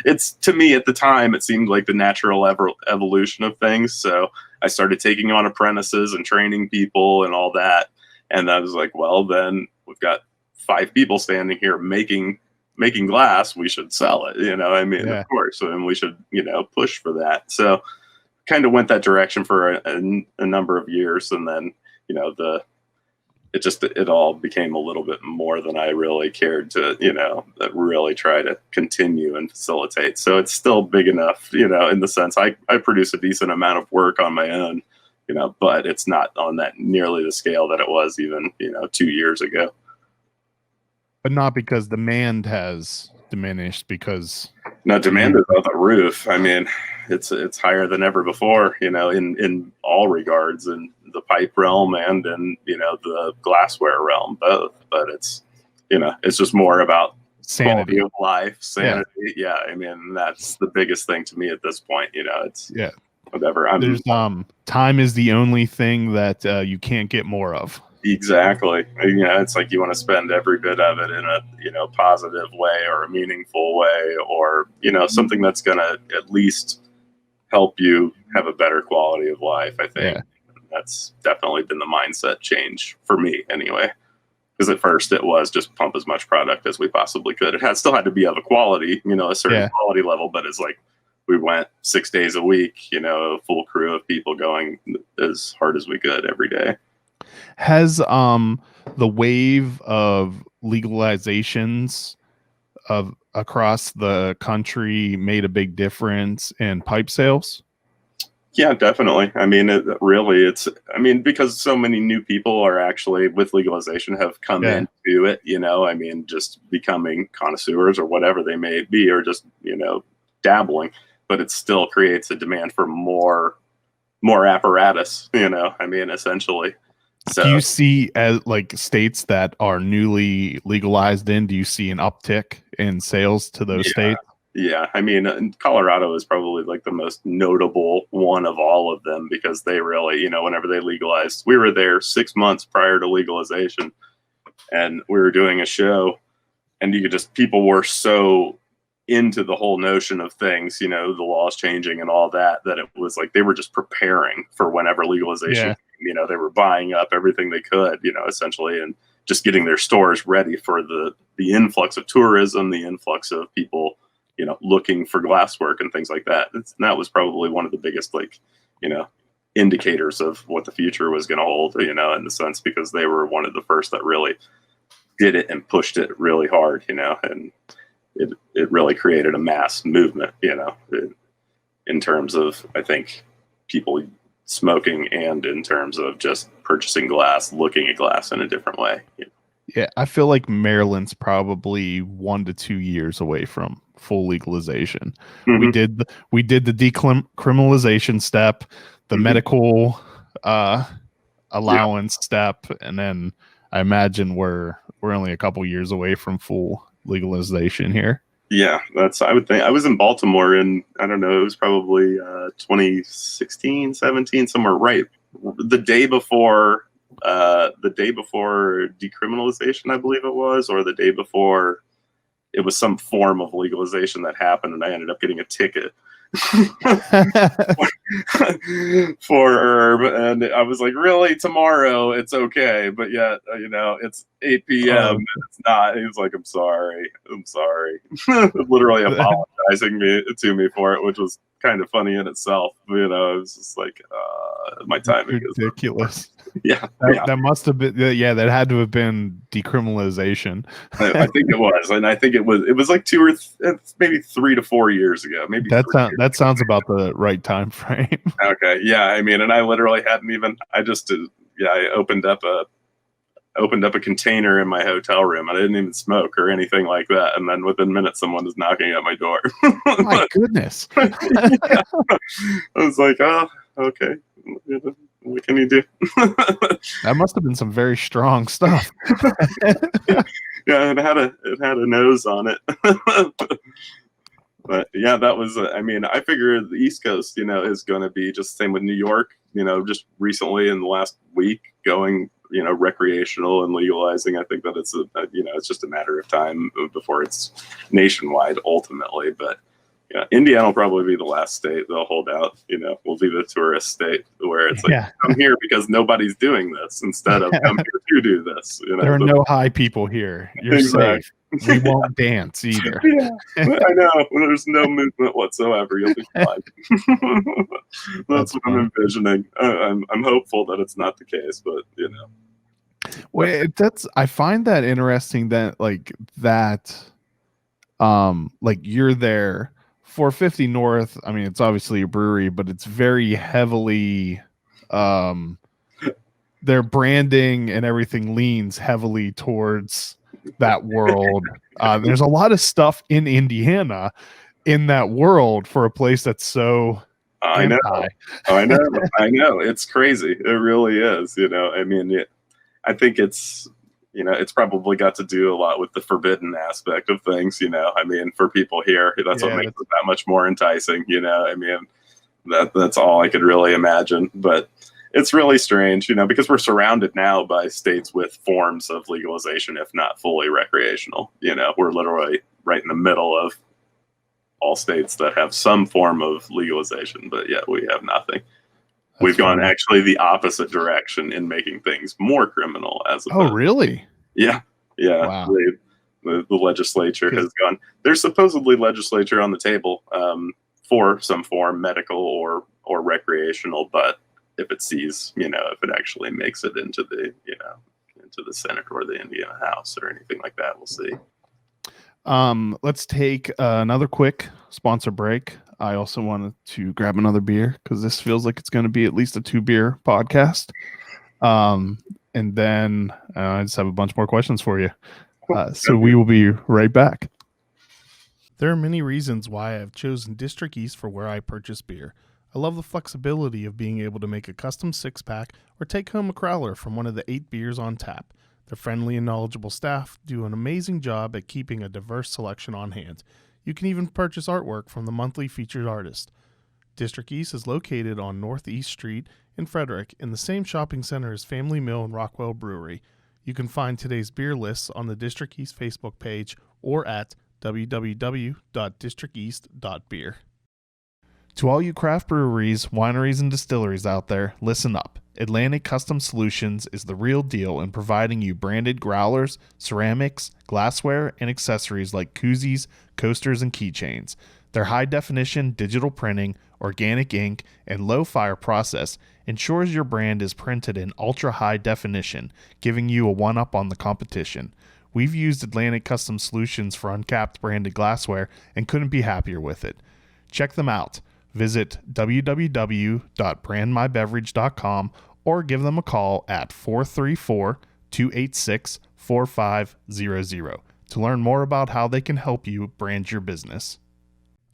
It's to me at the time, it seemed like the natural evolution of things. So I started taking on apprentices and training people and all that. And I was like, well, then we've got 5 people standing here making glass. We should sell it. Of course. And we should, push for that. So kind of went that direction for a number of years. And then, it all became a little bit more than I really cared to, really try to continue and facilitate. So it's still big enough, in the sense I produce a decent amount of work on my own, but it's not on that nearly the scale that it was even, 2 years ago. But not because demand has diminished, because demand is on the roof. I mean, it's higher than ever before, in all regards, in the pipe realm and in, the glassware realm, both. But it's, it's just more about sanity of life, sanity. Yeah. I mean, that's the biggest thing to me at this point. It's whatever. There's time is the only thing that you can't get more of. Exactly. It's like you want to spend every bit of it in a, positive way or a meaningful way, or, something that's going to at least help you have a better quality of life. I think that's definitely been the mindset change for me anyway. Because at first it was just pump as much product as we possibly could. It still had to be of a quality, a certain quality level, but it's like we went 6 days a week, a full crew of people going as hard as we could every day. Has the wave of legalizations of across the country made a big difference in pipe sales? Yeah, definitely. I mean, because so many new people are actually with legalization have come into it, just becoming connoisseurs or whatever they may be, or just, dabbling, but it still creates a demand for more apparatus, essentially. So, do you see as like states that are newly legalized do you see an uptick in sales to those states? Yeah. I mean, Colorado is probably like the most notable one of all of them, because they really, whenever they legalized, we were there 6 months prior to legalization, and we were doing a show, and people were so into the whole notion of things, the laws changing and all that it was like they were just preparing for whenever legalization came. They were buying up everything they could, essentially, and just getting their stores ready for the influx of tourism, the influx of people, looking for glasswork and things like that. That was probably one of the biggest, indicators of what the future was going to hold, in the sense, because they were one of the first that really did it and pushed it really hard, and it really created a mass movement, in terms of, I think, people smoking and in terms of just purchasing glass, looking at glass in a different way. Yeah, I feel like Maryland's probably 1 to 2 years away from full legalization. Mm-hmm. We did the decriminalization step, the medical allowance step, and then I imagine we're only a couple years away from full legalization here. Yeah, I would think. I was in Baltimore in, I don't know, it was probably 2016, 17, somewhere right the day before decriminalization, I believe it was, or the day before it was some form of legalization that happened, and I ended up getting a ticket for herb, and I was like, really, tomorrow it's okay, but yet it's 8 p.m. and it's not. He was like, I'm sorry, literally apologizing to me for it, which was kind of funny in itself. It was just like my timing is ridiculous. Yeah, that must have been that had to have been decriminalization. I think it was, and I think it was like maybe 3 to 4 years ago. Maybe that sounds about the right time frame. Okay, yeah, I mean, and I literally hadn't even. I just I opened up a container in my hotel room. I didn't even smoke or anything like that, and then within minutes, someone was knocking at my door. My goodness! I was like, oh, okay. What can you do? That must have been some very strong stuff. Yeah, it had a nose on it. But yeah, that was. I mean, I figure the East Coast, is going to be just the same with New York. Just recently in the last week, going, recreational and legalizing. I think that it's it's just a matter of time before it's nationwide ultimately. But yeah, Indiana will probably be the last state they'll hold out. Will be the tourist state where it's like, come here because nobody's doing this instead of come here to do this. There are no high people here. You're safe. We won't dance either. Yeah, I know. There's no movement whatsoever. You'll be fine. That's what I'm envisioning. I'm hopeful that it's not the case, but Well, I find that interesting that you're there. 450 North, I mean, it's obviously a brewery, but it's very heavily their branding and everything leans heavily towards that world. There's a lot of stuff in Indiana in that world for a place that's so I know. It's crazy. It really is. I mean, I think it's it's probably got to do a lot with the forbidden aspect of things. I mean, for people here, that's what makes it that much more enticing. I mean, that's all I could really imagine. But it's really strange, because we're surrounded now by states with forms of legalization, if not fully recreational. We're literally right in the middle of all states that have some form of legalization, but yet we have nothing. We've gone actually the opposite direction in making things more criminal. Really? Yeah. Wow. The legislature has gone. There's supposedly legislature on the table for some form, medical or recreational, but if it sees, if it actually makes it into the, into the Senate or the Indiana House or anything like that, we'll see. Let's take another quick sponsor break. I also wanted to grab another beer because this feels like it's going to be at least a 2-beer podcast. And then I just have a bunch more questions for you. So we will be right back. There are many reasons why I have chosen District East for where I purchase beer. I love the flexibility of being able to make a custom 6-pack or take home a crowler from one of the 8 beers on tap. Their friendly and knowledgeable staff do an amazing job at keeping a diverse selection on hand. You can even purchase artwork from the monthly featured artist. District East is located on Northeast Street in Frederick in the same shopping center as Family Mill and Rockwell Brewery. You can find today's beer lists on the District East Facebook page or at www.districteast.beer. To all you craft breweries, wineries, and distilleries out there, listen up. Atlantic Custom Solutions is the real deal in providing you branded growlers, ceramics, glassware, and accessories like koozies, coasters, and keychains. Their high-definition digital printing, organic ink, and low-fire process ensures your brand is printed in ultra-high definition, giving you a one-up on the competition. We've used Atlantic Custom Solutions for uncapped branded glassware and couldn't be happier with it. Check them out. Visit www.brandmybeverage.com or give them a call at 434-286-4500 to learn more about how they can help you brand your business.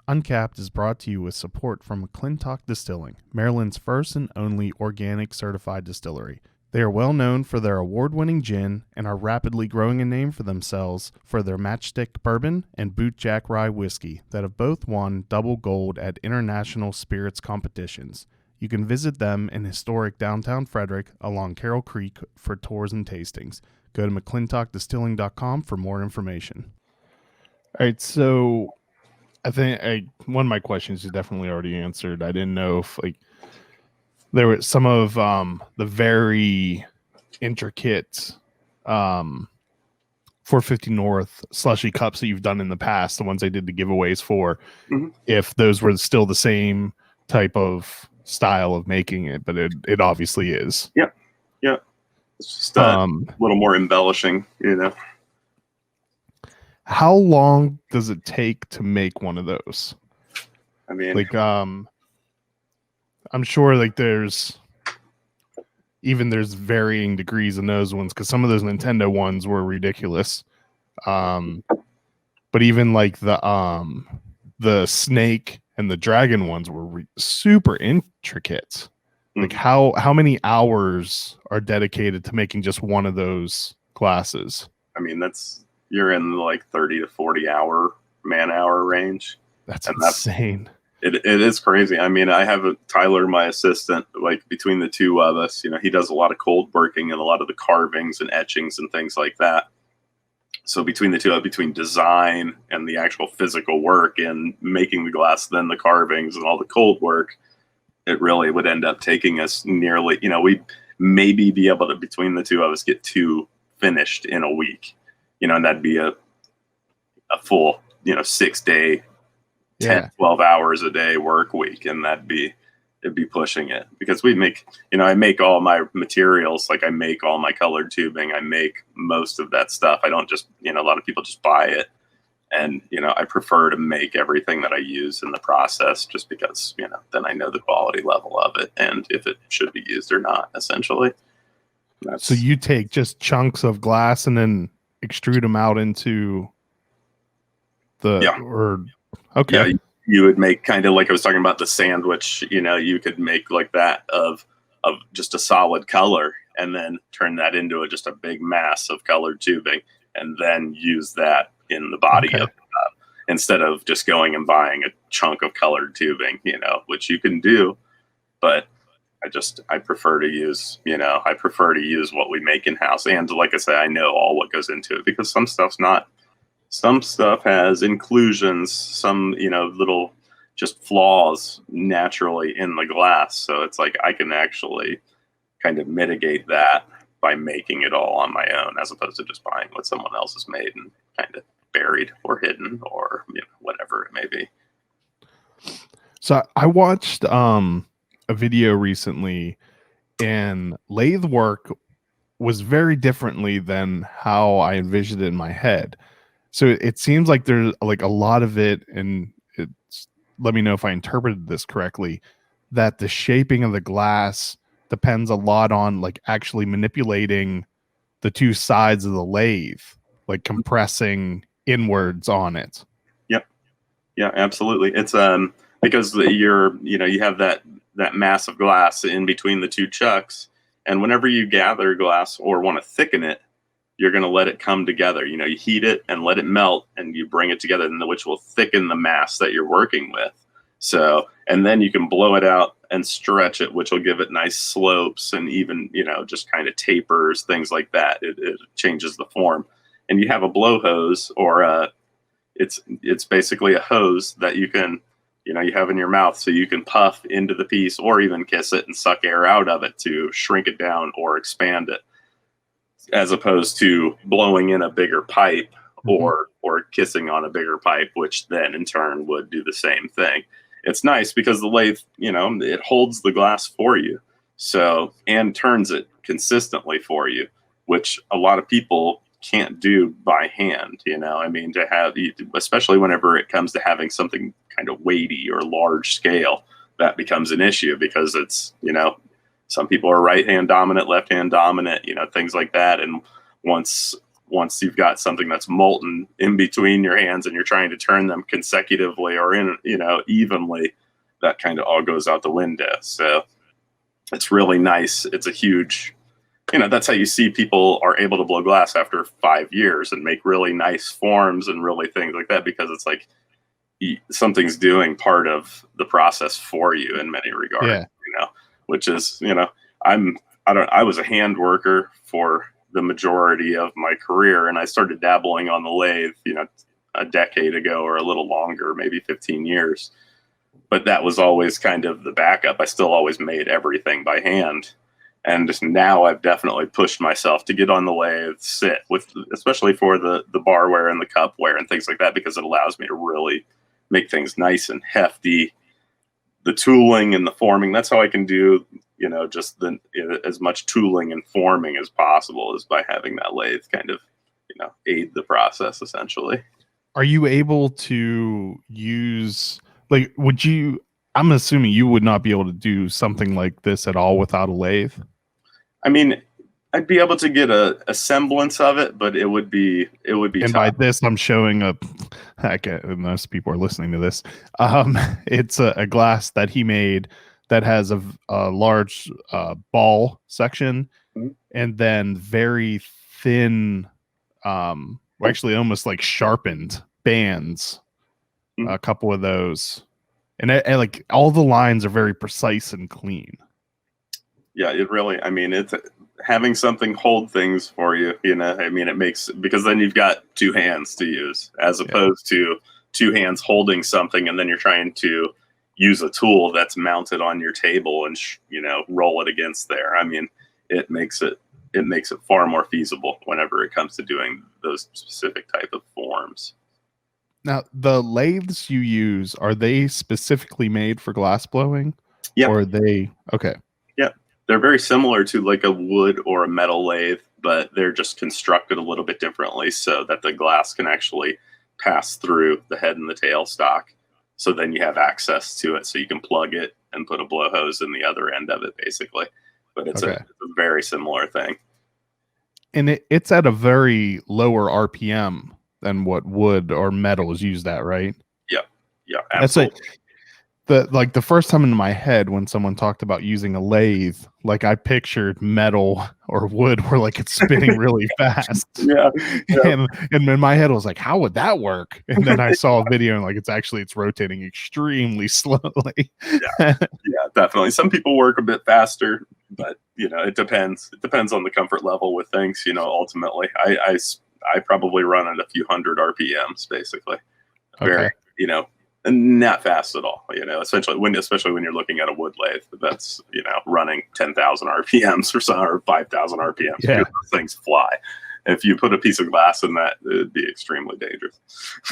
Uncapped is brought to you with support from McClintock Distilling, Maryland's first and only organic certified distillery. They are well known for their award-winning gin and are rapidly growing a name for themselves for their Matchstick Bourbon and Bootjack Rye Whiskey that have both won double gold at international spirits competitions. You can visit them in historic downtown Frederick along Carroll Creek for tours and tastings. Go to McClintockdistilling.com for more information. All right, so I think one of my questions is definitely already answered. I didn't know if like there were some of the very intricate 450 North slushy cups that you've done in the past, the ones I did the giveaways for, if those were still the same type of style of making it, but it obviously is. Yeah. It's just a little more embellishing, How long does it take to make one of those? I mean, Like, I'm sure like there's varying degrees in those ones, because some of those Nintendo ones were ridiculous. But even like the snake and the dragon ones were super intricate. Like how many hours are dedicated to making just one of those glasses? I mean, you're in the like 30 to 40 man hour range. That's insane. It is crazy. I mean, I have Tyler, my assistant, like between the two of us, he does a lot of cold working and a lot of the carvings and etchings and things like that. So between the two, between design and the actual physical work and making the glass, then the carvings and all the cold work, it really would end up taking us nearly, we'd maybe be able to, between the two of us, get 2 finished in a week, and that'd be a full, 6-day, 10, 12 hours a day work week. And it'd be pushing it, because we make, I make all my materials. Like I make all my colored tubing. I make most of that stuff. I don't just, a lot of people just buy it. And, I prefer to make everything that I use in the process, just because, then I know the quality level of it and if it should be used or not, essentially. So you take just chunks of glass and then extrude them out into okay. Yeah, you would make kind of like I was talking about the sandwich, you could make like that of just a solid color and then turn that into just a big mass of colored tubing and then use that in the body of the cup instead of just going and buying a chunk of colored tubing, which you can do, but I prefer to use, what we make in house. And like I say, I know all what goes into it, because some stuff has inclusions, some, little just flaws naturally in the glass. So it's like I can actually kind of mitigate that by making it all on my own, as opposed to just buying what someone else has made and kind of buried or hidden or whatever it may be. So I watched a video recently, and lathe work was very differently than how I envisioned it in my head. So it seems like there's like a lot of it, and let me know if I interpreted this correctly, that the shaping of the glass depends a lot on like actually manipulating the two sides of the lathe, like compressing inwards on it. Yep. Yeah, absolutely. It's because you have that mass of glass in between the two chucks, and whenever you gather glass or want to thicken it, you're going to let it come together. You heat it and let it melt, and you bring it together, which will thicken the mass that you're working with. So, and then you can blow it out and stretch it, which will give it nice slopes and even, just kind of tapers, things like that. It changes the form. And you have a blow hose, or it's basically a hose that you can, you have in your mouth, so you can puff into the piece or even kiss it and suck air out of it to shrink it down or expand it, as opposed to blowing in a bigger pipe or kissing on a bigger pipe, which then in turn would do the same thing. It's nice because the lathe, it holds the glass for you, so, and turns it consistently for you, which a lot of people can't do by hand. To have, especially whenever it comes to having something kind of weighty or large scale, that becomes an issue, because it's, some people are right hand dominant, left hand dominant, things like that. And once you've got something that's molten in between your hands and you're trying to turn them consecutively or evenly, that kind of all goes out the window. So it's really nice. It's a huge, that's how you see people are able to blow glass after 5 years and make really nice forms and really things like that, because it's like something's doing part of the process for you in many regards, which is, I was a hand worker for the majority of my career, and I started dabbling on the lathe, a decade ago or a little longer, maybe 15 years. But that was always kind of the backup. I still always made everything by hand. And now I've definitely pushed myself to get on the lathe, sit with, especially for the barware and the cupware and things like that, because it allows me to really make things nice and hefty. The tooling and the forming, that's how I can do, just as much tooling and forming as possible is by having that lathe kind of, aid the process essentially. Are you able to use, like, I'm assuming you would not be able to do something like this at all without a lathe? I mean, I'd be able to get a semblance of it, but it would be And tough. by this, I'm showing most people are listening to this. It's a glass that he made that has a large ball section, and then very thin, actually almost like sharpened bands. A couple of those, and like all the lines are very precise and clean. Yeah, it really, it's having something hold things for you, it makes, because then you've got two hands to use as opposed to two hands holding something. And then you're trying to use a tool that's mounted on your table and, roll it against there. It makes it far more feasible whenever it comes to doing those specific type of forms. Now, the lathes you use, are they specifically made for glass blowing? Yeah. Or are they, okay. Yeah. They're very similar to like a wood or a metal lathe, but they're just constructed a little bit differently so that the glass can actually pass through the head and the tail stock. So then you have access to it. So you can plug it and put a blow hose in the other end of it, basically. But it's a very similar thing. And it's at a very lower RPM than what wood or metal is used at, right? Yeah. Yeah, absolutely. The first time in my head when someone talked about using a lathe, like I pictured metal or wood where like it's spinning really fast. Yeah. And in my head I was like, how would that work? And then I saw a video and like it's rotating extremely slowly. Yeah, definitely. Some people work a bit faster, but it depends. It depends on the comfort level with things, ultimately. I probably run at a few hundred RPMs basically. Very, and not fast at all, especially when you're looking at a wood lathe that's, running 10,000 RPMs or 5,000 RPMs. Yeah. Those things fly. If you put a piece of glass in that, it would be extremely dangerous.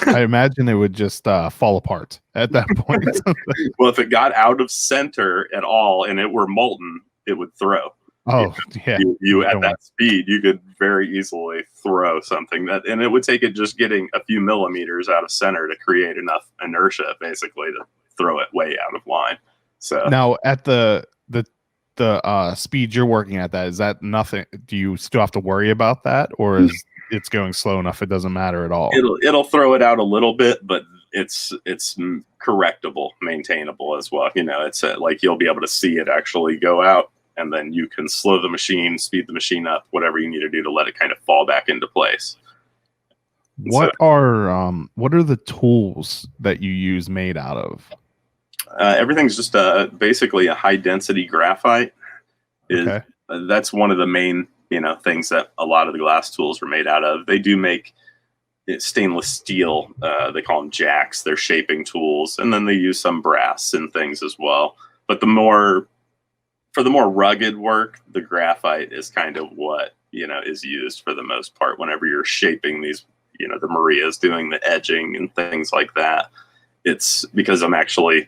I imagine it would just fall apart at that point. Well, if it got out of center at all and it were molten, it would throw. Oh, yeah. You at that speed, you could very easily throw something and it would take it just getting a few millimeters out of center to create enough inertia, basically, to throw it way out of line. So now at the speed you're working at, is that nothing? Do you still have to worry about that, or is it's going slow enough it doesn't matter at all? It'll throw it out a little bit, but it's correctable, maintainable as well. It's like you'll be able to see it actually go out. And then you can slow the machine, speed the machine up, whatever you need to do to let it kind of fall back into place. What are the tools that you use made out of? Everything's just basically a high density graphite. That's one of the main things that a lot of the glass tools are made out of. They do make stainless steel. They call them jacks. They're shaping tools, and then they use some brass and things as well. But for the more rugged work, the graphite is kind of what, is used for the most part whenever you're shaping these, the Marias, doing the edging and things like that. It's because I actually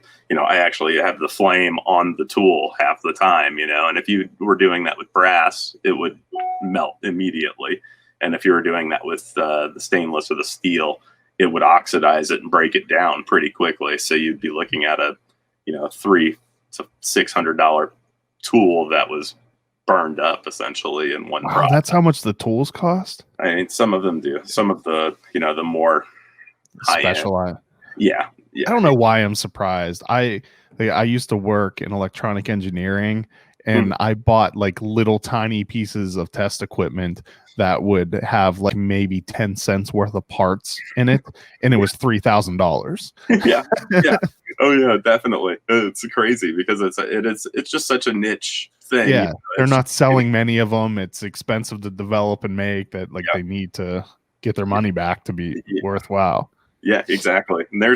have the flame on the tool half the time, and if you were doing that with brass, it would melt immediately. And if you were doing that with the stainless or the steel, it would oxidize it and break it down pretty quickly. So you'd be looking at a, $300 to $600 tool that was burned up essentially in one product. That's how much the tools cost? Some of them do. Some of the, the more specialized. Yeah. I don't know why I'm surprised. I used to work in electronic engineering, and I bought like little tiny pieces of test equipment that would have like maybe 10 cents worth of parts in it, and it was $3,000. Yeah. Oh yeah, definitely. It's crazy because it's just such a niche thing. Yeah, they're not selling many of them. It's expensive to develop and make that they need to get their money back to be worthwhile. Yeah, exactly. And there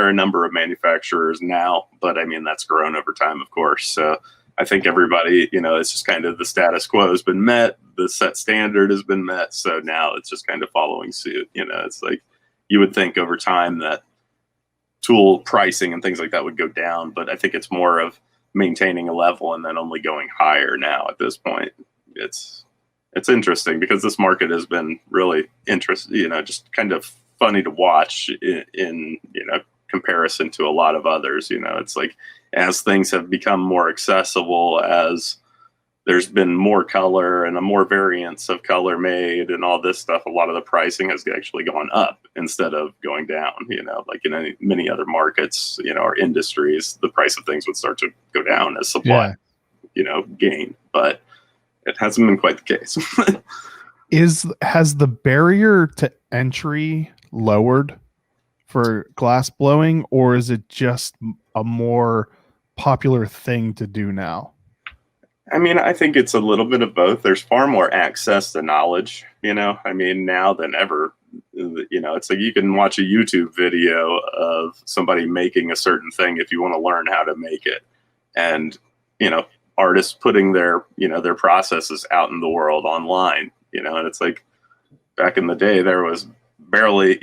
are a number of manufacturers now, but I mean, that's grown over time, of course. So I think everybody, it's just kind of the status quo has been met. The set standard has been met. So now it's just kind of following suit. It's like you would think over time that tool pricing and things like that would go down, but I think it's more of maintaining a level and then only going higher now at this point. It's interesting because this market has been really interesting, just kind of funny to watch in comparison to a lot of others. It's like as things have become more accessible, as there's been more color and a more variance of color made and all this stuff, a lot of the pricing has actually gone up instead of going down. Like in many other markets, or industries, the price of things would start to go down as supply gain, but it hasn't been quite the case. Has the barrier to entry lowered for glass blowing, or is it just a more popular thing to do now? I mean, I think it's a little bit of both. There's far more access to knowledge, now than ever. It's like you can watch a YouTube video of somebody making a certain thing if you want to learn how to make it. And, artists putting their processes out in the world online, and it's like back in the day, there was barely,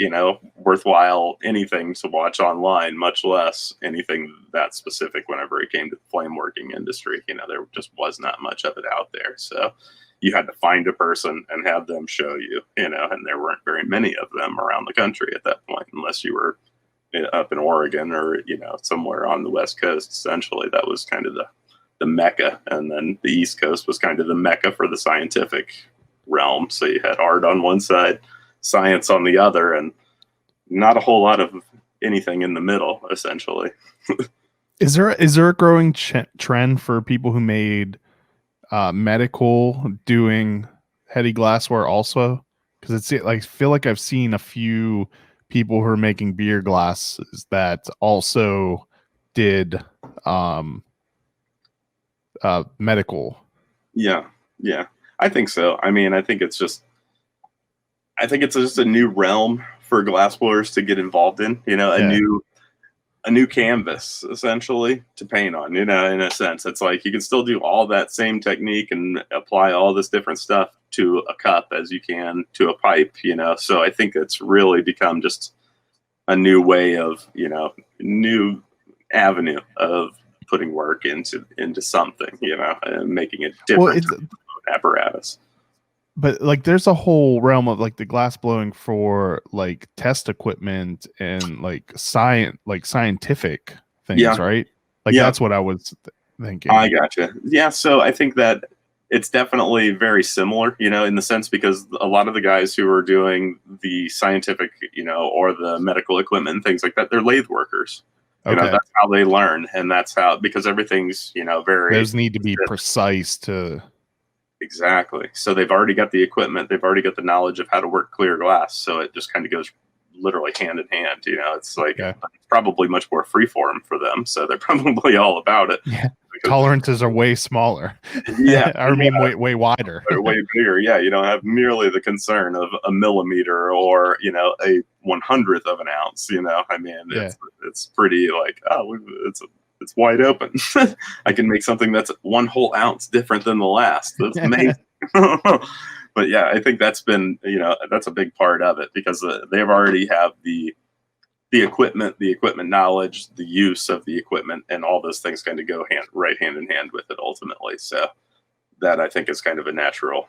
worthwhile anything to watch online, much less anything that specific whenever it came to the flame working industry. There just was not much of it out there. So you had to find a person and have them show you, and there weren't very many of them around the country at that point, unless you were up in Oregon or, somewhere on the West Coast. Essentially, that was kind of the Mecca. And then the East Coast was kind of the Mecca for the scientific realm. So you had art on one side, science on the other, and not a whole lot of anything in the middle, essentially. Is there a growing trend for people who made medical doing heady glassware also? Because it's like I feel like I've seen a few people who are making beer glasses that also did medical. Yeah. I think so. I mean, I think it's just a new realm for glassblowers to get involved in, a new canvas essentially to paint on, in a sense. It's like you can still do all that same technique and apply all this different stuff to a cup as you can to a pipe, So I think it's really become just a new way of, new avenue of putting work into something, and making it different apparatus. But like there's a whole realm of like the glass blowing for like test equipment and like scientific things, right? Like that's what I was thinking. I gotcha. Yeah, so I think that it's definitely very similar, in the sense because a lot of the guys who are doing the scientific, or the medical equipment and things like that, they're lathe workers. That's how they learn, and that's how, because everything's, very. Those need to be precise to. Exactly. So they've already got the equipment. They've already got the knowledge of how to work clear glass. So it just kind of goes literally hand in hand. It's like it's probably much more freeform for them. So they're probably all about it. Yeah. Tolerances are way smaller. Yeah. I mean, way wider. They're way bigger. Yeah. You don't have nearly the concern of a millimeter or, a 1/100th of an ounce. I mean, it's pretty like, it's wide open. I can make something that's 1 whole ounce different than the last. That's amazing. But yeah, I think that's been, that's a big part of it because they've already have the equipment knowledge, the use of the equipment, and all those things kind of go hand in hand with it ultimately. So that I think is kind of a natural,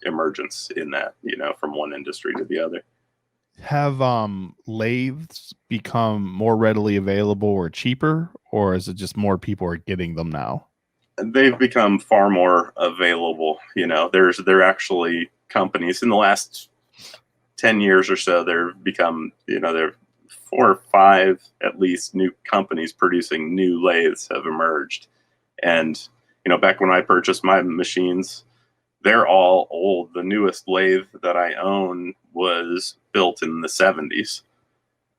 emergence in that, from one industry to the other. Have lathes become more readily available or cheaper, or is it just more people are getting them now? They've become far more available. There actually companies in the last 10 years or so, there become, there are 4 or 5 at least new companies producing new lathes have emerged. And, back when I purchased my machines, they're all old. The newest lathe that I own was built in the 70s.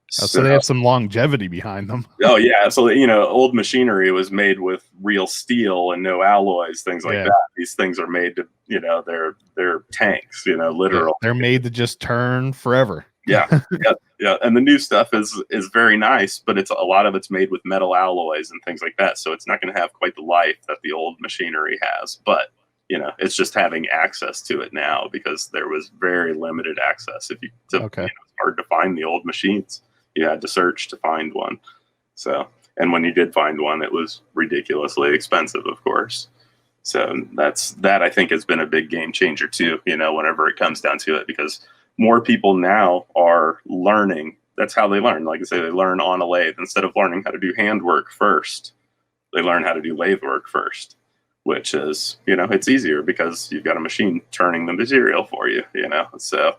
So they have some longevity behind them. Oh yeah, so old machinery was made with real steel and no alloys, things like that. These things are made to, they're tanks, literal. They're made to just turn forever. Yeah, yeah. And the new stuff is very nice, but a lot of it's made with metal alloys and things like that. So it's not going to have quite the life that the old machinery has. But it's just having access to it now because there was very limited access. It's hard to find the old machines. You had to search to find one. So, and when you did find one, it was ridiculously expensive, of course. So that I think has been a big game changer too, whenever it comes down to it, because more people now are learning. That's how they learn. Like I say, they learn on a lathe. Instead of learning how to do handwork first, they learn how to do lathe work first, which is, it's easier because you've got a machine turning the material for you, So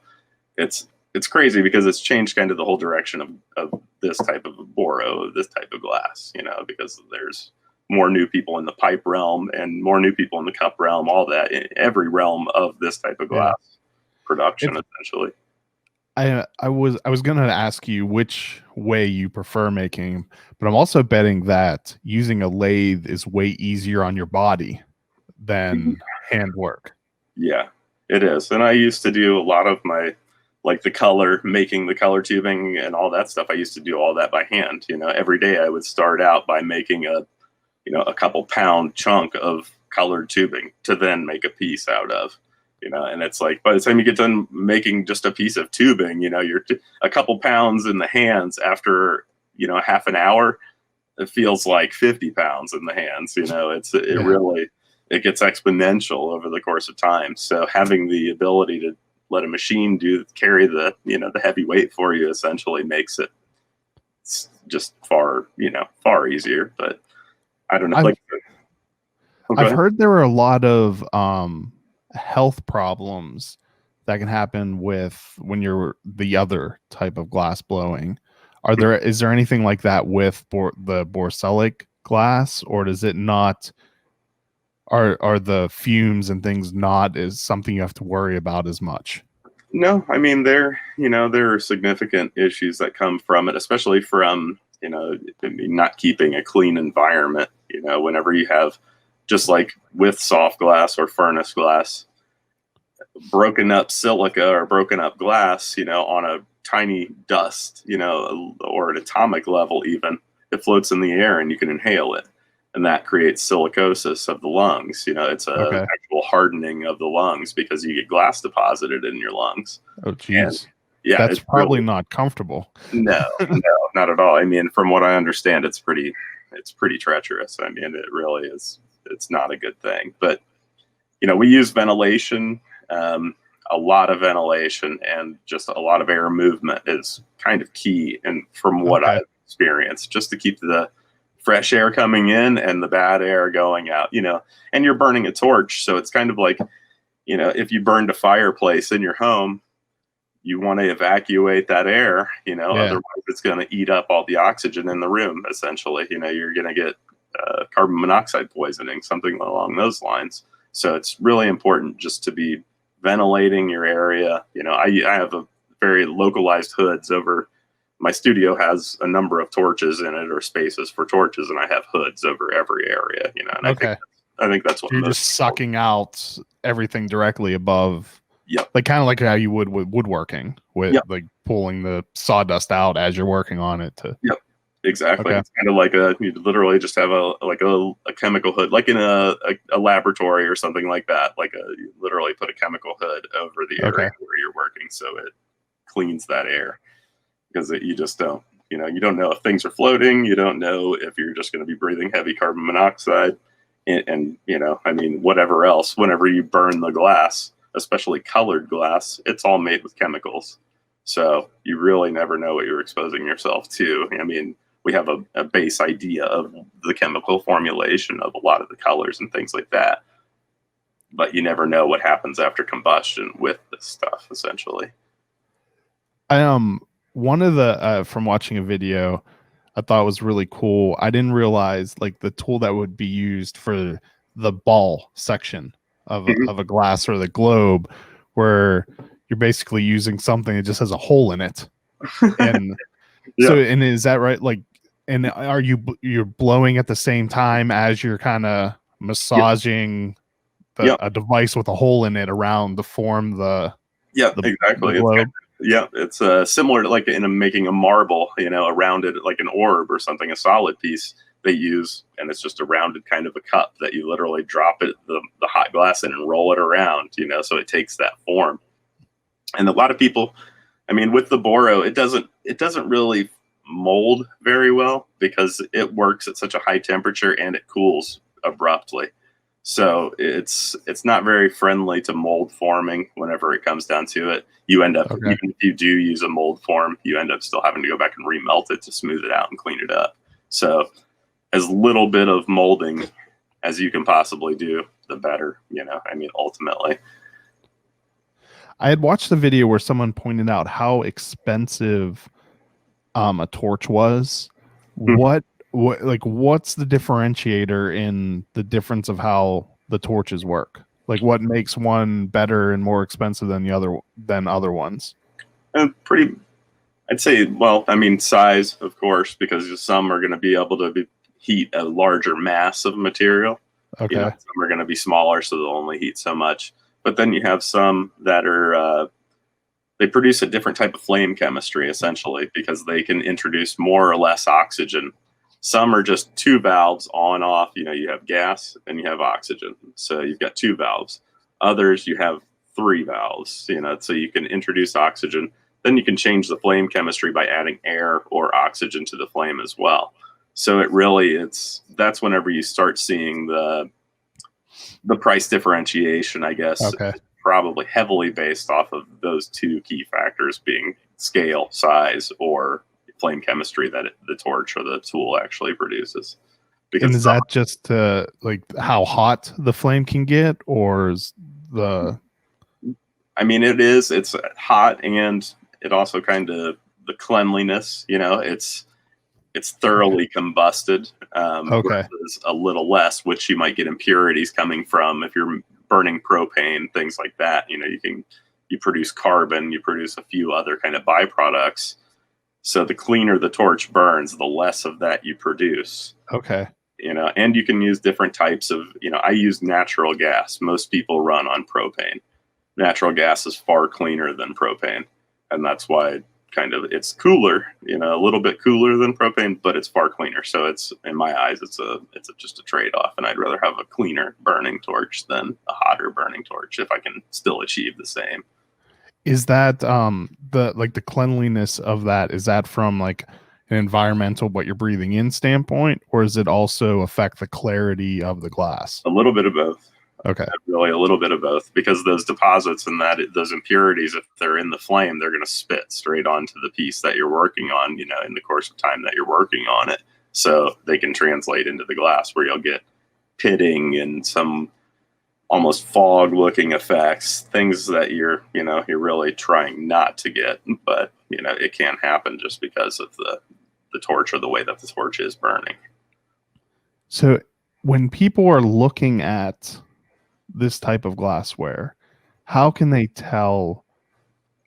it's crazy because it's changed kind of the whole direction of this type of boro, this type of glass, because there's more new people in the pipe realm and more new people in the cup realm, all that, in every realm of this type of glass production, essentially. I was going to ask you which way you prefer making, but I'm also betting that using a lathe is way easier on your body than handwork. Yeah, it is. And I used to do a lot of my, like making the color tubing and all that stuff. I used to do all that by hand. Every day I would start out by making a couple pound chunk of colored tubing to then make a piece out of. And it's like by the time you get done making just a piece of tubing, you're a couple pounds in the hands after, half an hour, it feels like 50 pounds in the hands. It gets exponential over the course of time. So having the ability to let a machine carry the, the heavy weight for you essentially makes it just far easier. But I don't know. I've heard there are a lot of, health problems that can happen when you're the other type of glass blowing. Is there anything like that with the borosilicate glass, or does it not? Are the fumes and things not is something you have to worry about as much? No, I mean there are significant issues that come from it, especially from not keeping a clean environment. Whenever you have, just like with soft glass or furnace glass, broken up silica or broken up glass, on a tiny dust, or an atomic level even, it floats in the air and you can inhale it. And that creates silicosis of the lungs. It's a actual hardening of the lungs because you get glass deposited in your lungs. Oh, geez. Yeah, that's probably not comfortable. No, not at all. I mean, from what I understand, it's pretty treacherous. I mean, it really is. It's not a good thing. But we use ventilation. A lot of ventilation and just a lot of air movement is kind of key. And from what I've experienced, just to keep the fresh air coming in and the bad air going out, and you're burning a torch. So it's kind of like, if you burned a fireplace in your home, you want to evacuate that air, otherwise it's going to eat up all the oxygen in the room. Essentially, you're going to get carbon monoxide poisoning, something along those lines. So it's really important just to be ventilating your area. I have a very localized hoods over. My studio has a number of torches in it, or spaces for torches, and I have hoods over every area. And I think that's what you're just sucking out everything directly above. Yep. Like kind of like how you would with woodworking, with like pulling the sawdust out as you're working on it. Yep. Exactly. Okay. It's kind of like you literally just have a chemical hood, like in a laboratory or something like that. You literally put a chemical hood over the area where you're working, so it cleans that air, because you just don't, you don't know if things are floating. You don't know if you're just going to be breathing heavy carbon monoxide, and I mean, whatever else. Whenever you burn the glass, especially colored glass, it's all made with chemicals, so you really never know what you're exposing yourself to. I mean, we have a base idea of the chemical formulation of a lot of the colors and things like that, but you never know what happens after combustion with this stuff, essentially. One of the from watching a video I thought was really cool. I didn't realize like the tool that would be used for the ball section of a glass or the globe, where you're basically using something that just has a hole in it. And so, and is that right? Like, and are you're blowing at the same time as you're kind of massaging a device with a hole in it around to form the exactly. The globe? Yeah, it's similar to like making a marble, a rounded, like an orb or something, a solid piece they use, and it's just a rounded kind of a cup that you literally drop the hot glass in and roll it around, so it takes that form. And a lot of people, with the Boro, it doesn't really mold very well because it works at such a high temperature and it cools abruptly. So it's not very friendly to mold forming whenever it comes down to it. You end up, even if you do use a mold form, you end up still having to go back and remelt it to smooth it out and clean it up. So as little bit of molding as you can possibly do, the better, ultimately. I had watched the video where someone pointed out how expensive a torch was. What's the differentiator in the difference of how the torches work? Like, what makes one better and more expensive than other ones? I'd say, size, of course, because some are going to be able to heat a larger mass of material. Okay. Some are going to be smaller, so they'll only heat so much. But then you have some that are they produce a different type of flame chemistry, essentially, because they can introduce more or less oxygen. Some are just two valves on off. You have gas and you have oxygen. So you've got two valves. Others, you have three valves, so you can introduce oxygen. Then you can change the flame chemistry by adding air or oxygen to the flame as well. So that's whenever you start seeing the price differentiation, I guess. Okay. Probably heavily based off of those two key factors being scale, size, or flame chemistry that the torch or the tool actually produces. And is that just like how hot the flame can get, or is the? It's hot, and it also kind of the cleanliness. It's thoroughly combusted. Versus a little less, which you might get impurities coming from if you're burning propane, things like that. You produce carbon, you produce a few other kind of byproducts. So the cleaner the torch burns, the less of that you produce. Okay. And you can use different types of, I use natural gas. Most people run on propane. Natural gas is far cleaner than propane. And that's why it's cooler, a little bit cooler than propane, but it's far cleaner. So it's, in my eyes, it's just a trade-off. And I'd rather have a cleaner burning torch than a hotter burning torch if I can still achieve the same. Is that the cleanliness of that, is that from like an environmental, what you're breathing in standpoint, or does it also affect the clarity of the glass? A little bit of both. Okay. Really a little bit of both, because those deposits and those impurities, if they're in the flame, they're going to spit straight onto the piece that you're working on, in the course of time that you're working on it. So they can translate into the glass where you'll get pitting and some almost fog looking effects, things that you're really trying not to get, but it can happen just because of the torch or the way that the torch is burning. So when people are looking at this type of glassware, how can they tell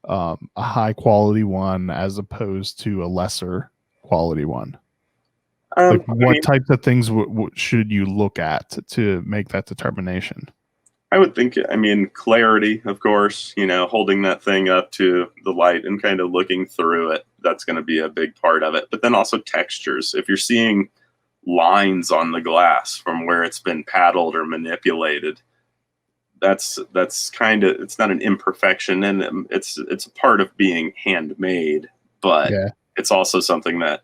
a high quality one as opposed to a lesser quality one? What types of things should you look at to make that determination? I would think, clarity, of course, holding that thing up to the light and kind of looking through it. That's going to be a big part of it. But then also textures. If you're seeing lines on the glass from where it's been paddled or manipulated, that's kind of, it's not an imperfection, and it's a part of being handmade, but it's also something that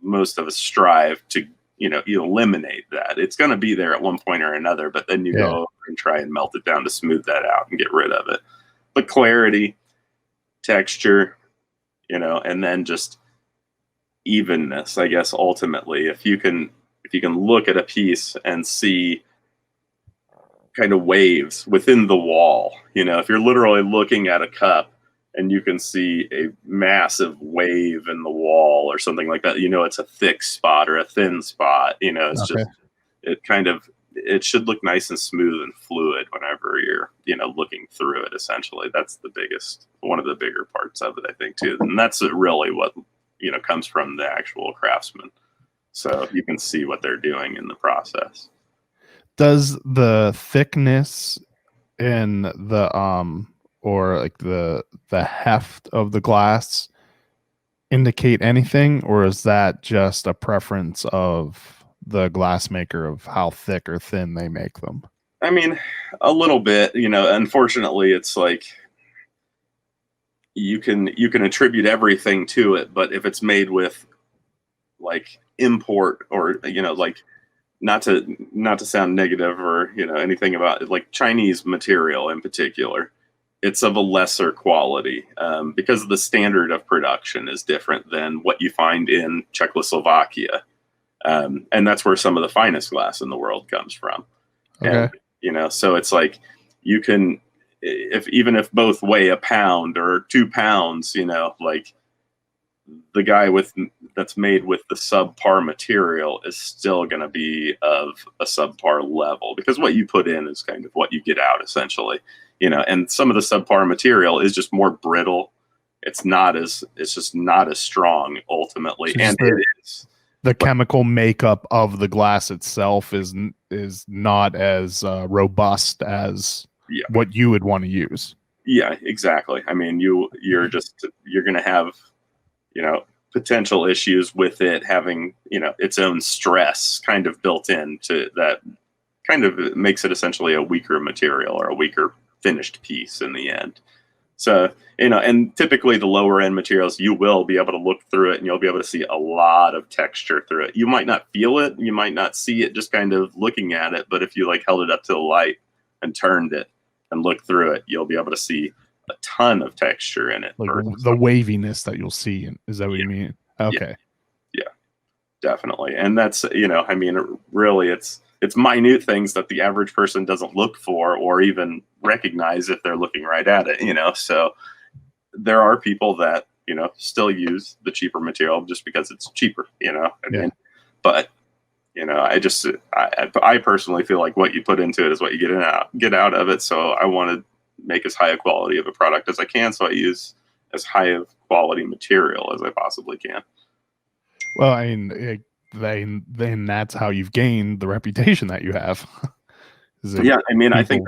most of us strive to you eliminate that. It's going to be there at one point or another, but then you go over and try and melt it down to smooth that out and get rid of it. But clarity, texture, and then just evenness, I guess, ultimately. If you can look at a piece and see kind of waves within the wall, if you're literally looking at a cup and you can see a massive wave in the wall or something like that, it's a thick spot or a thin spot, it's just, it should look nice and smooth and fluid whenever you're, looking through it. Essentially, that's one of the bigger parts of it, I think, too. And that's really what, comes from the actual craftsman. So you can see what they're doing in the process. Does the thickness in the or like the heft of the glass indicate anything, or is that just a preference of the glass maker of how thick or thin they make them? I mean, a little bit, unfortunately it's like you can attribute everything to it, but if it's made with like import or like not to sound negative or anything about it, like Chinese material in particular, it's of a lesser quality because the standard of production is different than what you find in Czechoslovakia, and that's where some of the finest glass in the world comes from. Okay. And so it's like you can, even if both weigh a pound or 2 pounds, like the guy that's made with the subpar material is still going to be of a subpar level, because what you put in is kind of what you get out essentially, and some of the subpar material is just more brittle. It's just not as strong ultimately. So and it is. The chemical makeup of the glass itself is not as robust as what you would want to use. Yeah, exactly. I mean, you're going to have, potential issues with it having, its own stress kind of built into that, kind of makes it essentially a weaker material or a weaker finished piece in the end. So, and typically the lower end materials, you will be able to look through it and you'll be able to see a lot of texture through it. You might not feel it. You might not see it just kind of looking at it. But if you like held it up to the light and turned it and looked through it, you'll be able to see a ton of texture in it. Like the waviness that you'll see. Is that what you mean? Okay. Yeah, definitely. And that's, really it's minute things that the average person doesn't look for or even recognize if they're looking right at it, so there are people that, still use the cheaper material just because it's cheaper, mean, but, I personally feel like what you put into it is what you get out of it. So I want to make as high a quality of a product as I can. So I use as high of quality material as I possibly can. Well, I mean, then that's how you've gained the reputation that you have. Yeah, I mean, I think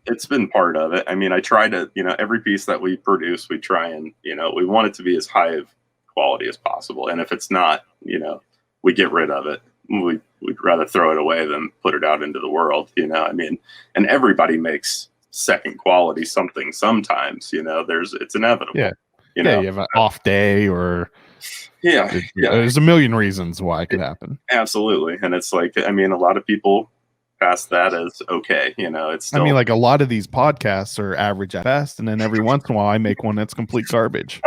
it's been part of it. I mean, I try to, every piece that we produce, we try and, we want it to be as high of quality as possible. And if it's not, we get rid of it. We'd rather throw it away than put it out into the world, I mean, and everybody makes second quality something sometimes, it's inevitable. Yeah. You have an off day or there's a million reasons why it could happen. Absolutely. And it's like, I mean, a lot of people pass that as okay, it's still, I mean, like a lot of these podcasts are average at best, and then every once in a while I make one that's complete garbage.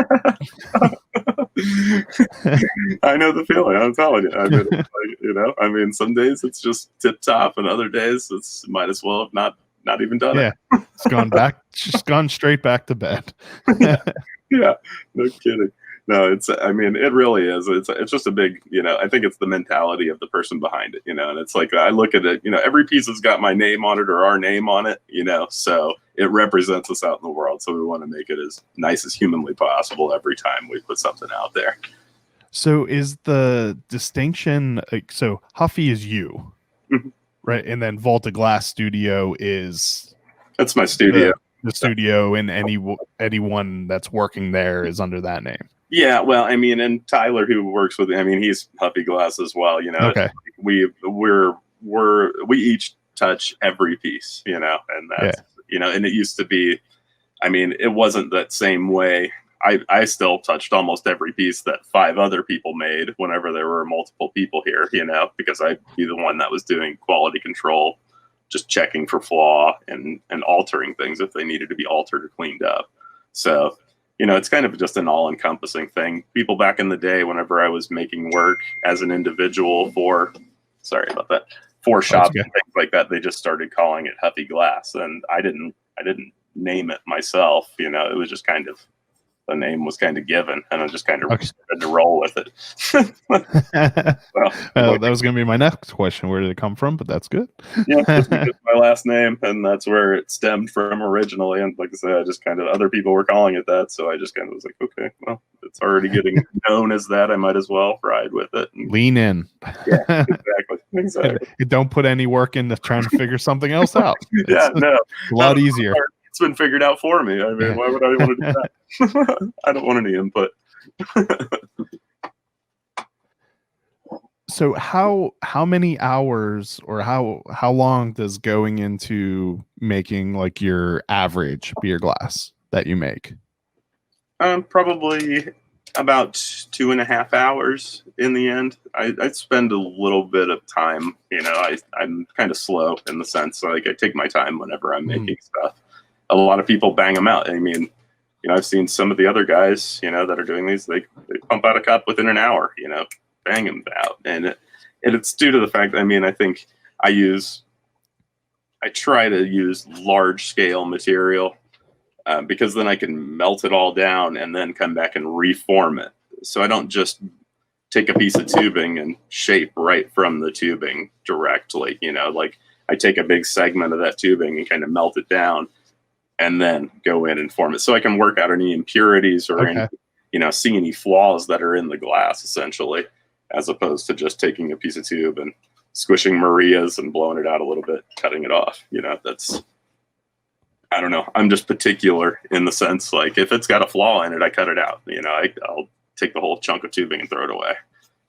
I know the feeling. I'm telling you. I mean, some days it's just tip top, and other days it's might as well have not even done it. It's gone straight back to bed. Yeah, no kidding. No, it really is. It's just a big, I think it's the mentality of the person behind it, and it's like, I look at it, every piece has got my name on it or our name on it, so it represents us out in the world. So we want to make it as nice as humanly possible every time we put something out there. So is the distinction, so Huffy is you, right? And then Volta Glass Studio that's my studio. The studio, and anyone that's working there is under that name. Yeah, well, I mean, and Tyler, who works with, he's Huffy Glass as well. Okay. We each touch every piece, and that's and it used to be, it wasn't that same way. I still touched almost every piece that 5 other people made whenever there were multiple people here, because I'd be the one that was doing quality control, just checking for flaw and altering things if they needed to be altered or cleaned up. So, it's kind of just an all-encompassing thing. People back in the day, whenever I was making work as an individual for shops and things like that, they just started calling it Huffy Glass, and I didn't name it myself. It was just kind of, the name was kind of given, and I just kind of had to roll with it. That was going to be my next question. Where did it come from? But that's good. Yeah, it's my last name, and that's where it stemmed from originally. And like I said, I just kind of, other people were calling it that, so I just kind of was like, okay, well, it's already getting known as that. I might as well ride with it. And lean in. Yeah, exactly. Don't put any work into trying to figure something else out. No, a lot easier. It's It's been figured out for me. I mean, why would I want to do that? I don't want any input. So how many hours or how long does going into making like your average beer glass that you make? Probably about 2.5 hours in the end. I spend a little bit of time, I'm kind of slow in the sense, like I take my time whenever I'm making stuff. A lot of people bang them out. I mean, I've seen some of the other guys, that are doing these, they pump out a cup within an hour, bang them out. And it's due to the fact, I think I try to use large scale material because then I can melt it all down and then come back and reform it. So I don't just take a piece of tubing and shape right from the tubing directly, like I take a big segment of that tubing and kind of melt it down and then go in and form it. So I can work out any impurities or any, see any flaws that are in the glass essentially, as opposed to just taking a piece of tube and squishing Marias and blowing it out a little bit, cutting it off. That's, I don't know. I'm just particular in the sense, like if it's got a flaw in it, I cut it out. I'll take the whole chunk of tubing and throw it away,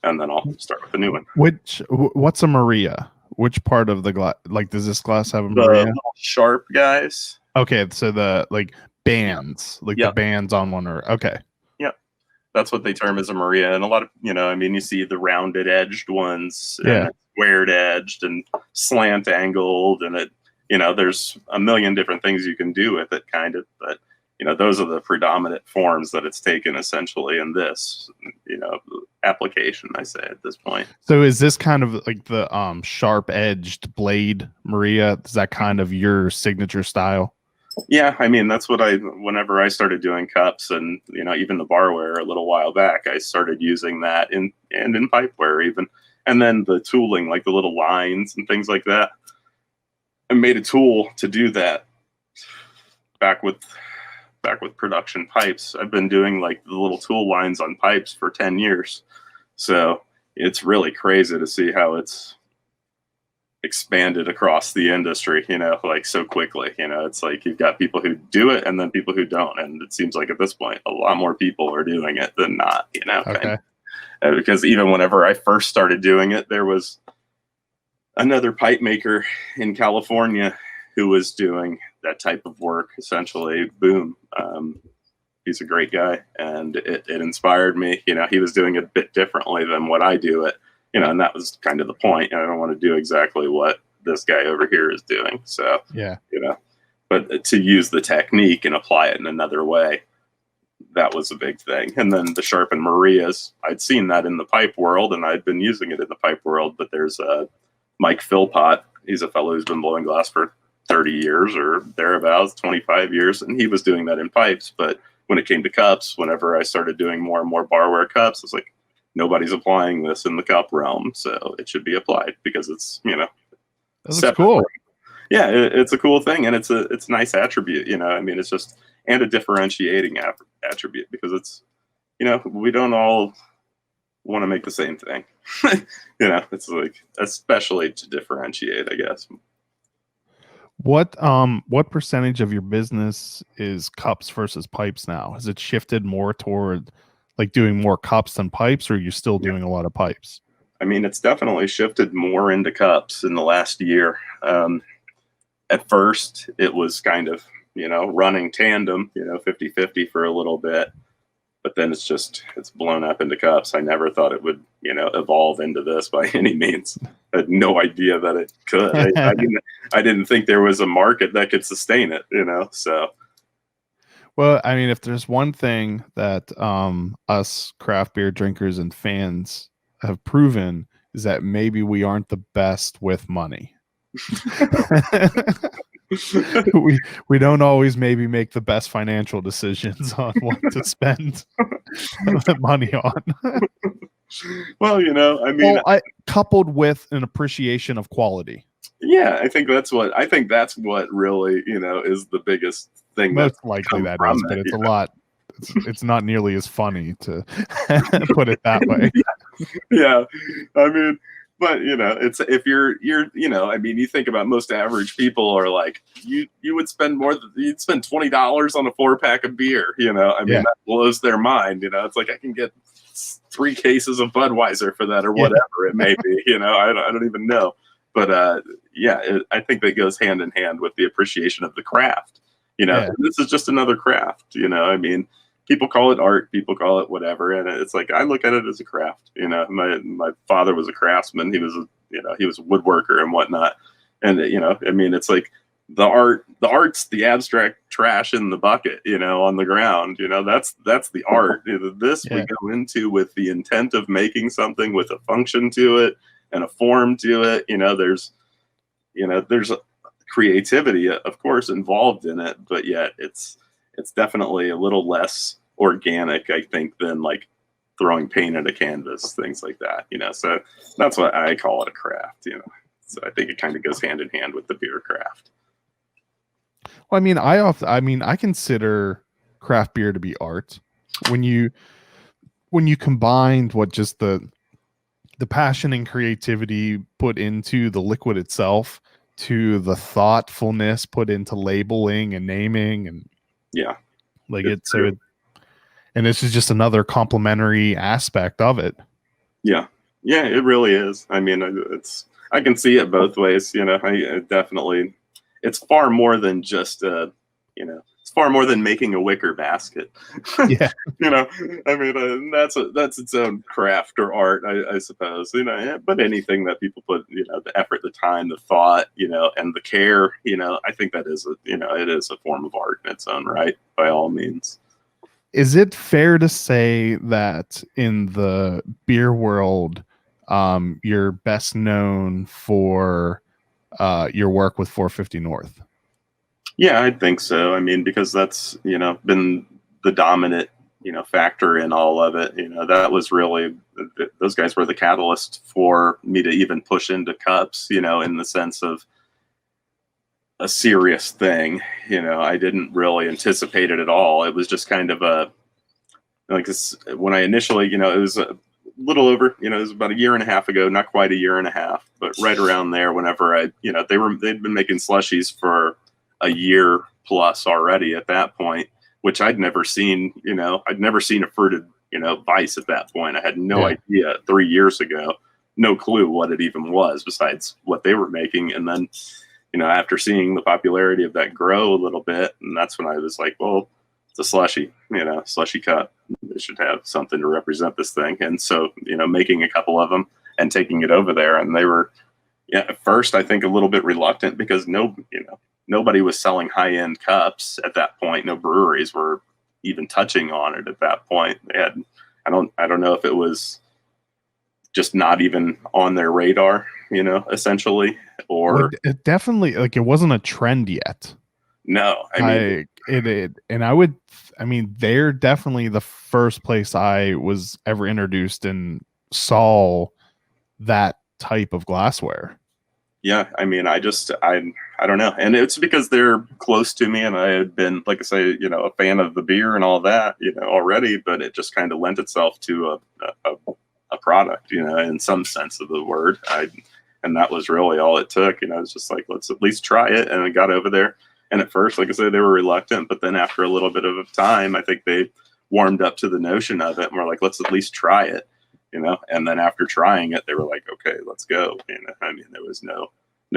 and then I'll start with a new one. What's a Maria? Which part of the glass? Like, does this glass have a The Maria? little sharp guys. Okay, so the bands, the bands on one are okay. That's what they term as a Maria. And a lot of, you see the rounded edged ones and squared edged and slant angled. And there's a million different things you can do with it kind of. But, those are the predominant forms that it's taken essentially in this, application, I say at this point. So is this kind of like the sharp edged blade Maria? Is that kind of your signature style? Yeah, that's what whenever I started doing cups and, even the barware a little while back, I started using that in pipeware even. And then the tooling, like the little lines and things like that. I made a tool to do that back with production pipes. I've been doing like the little tool lines on pipes for 10 years. So it's really crazy to see how it's expanded across the industry, like so quickly. It's like you've got people who do it and then people who don't, and it seems like at this point a lot more people are doing it than not, okay. Because even whenever I first started doing it, there was another pipe maker in California who was doing that type of work essentially. Boom. He's a great guy, and it inspired me. He was doing it a bit differently than what I do it. And that was kind of the point. I don't want to do exactly what this guy over here is doing. So, but to use the technique and apply it in another way, that was a big thing. And then the sharpened Marias, I'd seen that in the pipe world and I'd been using it in the pipe world, but there's Mike Philpott. He's a fellow who's been blowing glass for 30 years or thereabouts, 25 years. And he was doing that in pipes. But when it came to cups, whenever I started doing more and more barware cups, it's like, nobody's applying this in the cup realm, so it should be applied because it's that's cool. Yeah, it's a cool thing, and it's a nice attribute. It's just and a differentiating attribute because it's we don't all want to make the same thing. It's like especially to differentiate, I guess. What percentage of your business is cups versus pipes now? Has it shifted more toward like doing more cups than pipes, or are you still doing a lot of pipes? It's definitely shifted more into cups in the last year. At first it was kind of, running tandem, 50-50 for a little bit, but then it's blown up into cups. I never thought it would, evolve into this by any means. I had no idea that it could. I didn't think there was a market that could sustain it, so. Well, if there's one thing that us craft beer drinkers and fans have proven is that maybe we aren't the best with money. we don't always maybe make the best financial decisions on what to spend money on. Well, coupled with an appreciation of quality. Yeah, I think that's what really, is the biggest thing. Most likely that is, but it's a lot. It's not nearly as funny to put it that way. Yeah. But it's if you're I mean, you think about most average people are like you would spend you'd spend $20 on a 4-pack of beer. I mean, Yeah. that blows their mind. It's like I can get 3 cases of Budweiser for that or whatever it may be. I don't even know. But I think that goes hand in hand with the appreciation of the craft. This is just another craft. I mean, people call it art, people call it whatever, and it's like I look at it as a craft. My father was a craftsman. He was he was a woodworker and whatnot, and I mean, it's like the art's the abstract trash in the bucket, on the ground. That's the art. This we go into with the intent of making something with a function to it and a form to it. There's there's creativity, of course, involved in it, but yet it's definitely a little less organic, I think, than like throwing paint at a canvas, things like that. So that's what I call it, a craft. So I think it kind of goes hand in hand with the beer craft. Well, I mean, I consider craft beer to be art. When you combined what just the passion and creativity put into the liquid itself to the thoughtfulness put into labeling and naming and and this is just another complementary aspect of it. Yeah, it really is. I mean, I can see it both ways. I definitely, it's far more than just it's far more than making a wicker basket. Yeah. I mean, that's its own craft or art, I suppose. But anything that people put, the effort, the time, the thought, and the care, I think that is it is a form of art in its own right, by all means. Is it fair to say that in the beer world, you're best known for your work with 450 North? Yeah, I think so. I mean, because that's, been the dominant, factor in all of it. That was really, those guys were the catalyst for me to even push into cups, in the sense of a serious thing. I didn't really anticipate it at all. It was just kind of when I initially, it was a little over, it was about a year and a half ago, not quite a year and a half, but right around there, whenever they'd been making slushies for a year plus already at that point, which I'd never seen. I'd never seen a fruited vice at that point. I had no idea 3 years ago, no clue what it even was besides what they were making. And then after seeing the popularity of that grow a little bit, and that's when I was like, well, it's a slushy, slushy cup. It should have something to represent this thing. And so making a couple of them and taking it over there, and they were at first I think a little bit reluctant because nobody was selling high-end cups at that point. No breweries were even touching on it at that point. They had, I don't know if it was just not even on their radar, essentially, or it definitely, like, it wasn't a trend yet. No, I mean, they're definitely the first place I was ever introduced and saw that type of glassware. Yeah, I mean, I don't know. And it's because they're close to me and I had been, like I say, a fan of the beer and all that, already, but it just kind of lent itself to a product, in some sense of the word. And that was really all it took. It's just like, let's at least try it. And I got over there. And at first, like I said, they were reluctant, but then after a little bit of time, I think they warmed up to the notion of it and were like, let's at least try it. And then after trying it, they were like, okay, let's go. I mean, there was no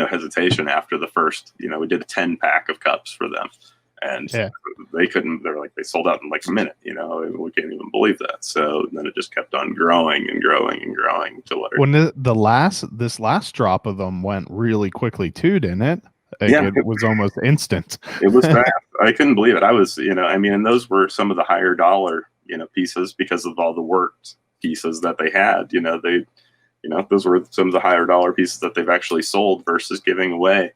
hesitation after the first, we did a 10-pack of cups for them and they sold out in like a minute, we can't even believe that. So then it just kept on growing and growing and growing to what when this last drop of them went really quickly too, didn't it? It was almost instant. It was fast. I couldn't believe it. I was, and those were some of the higher dollar, pieces because of all the worked pieces that they had. Those were some of the higher dollar pieces that they've actually sold versus giving away.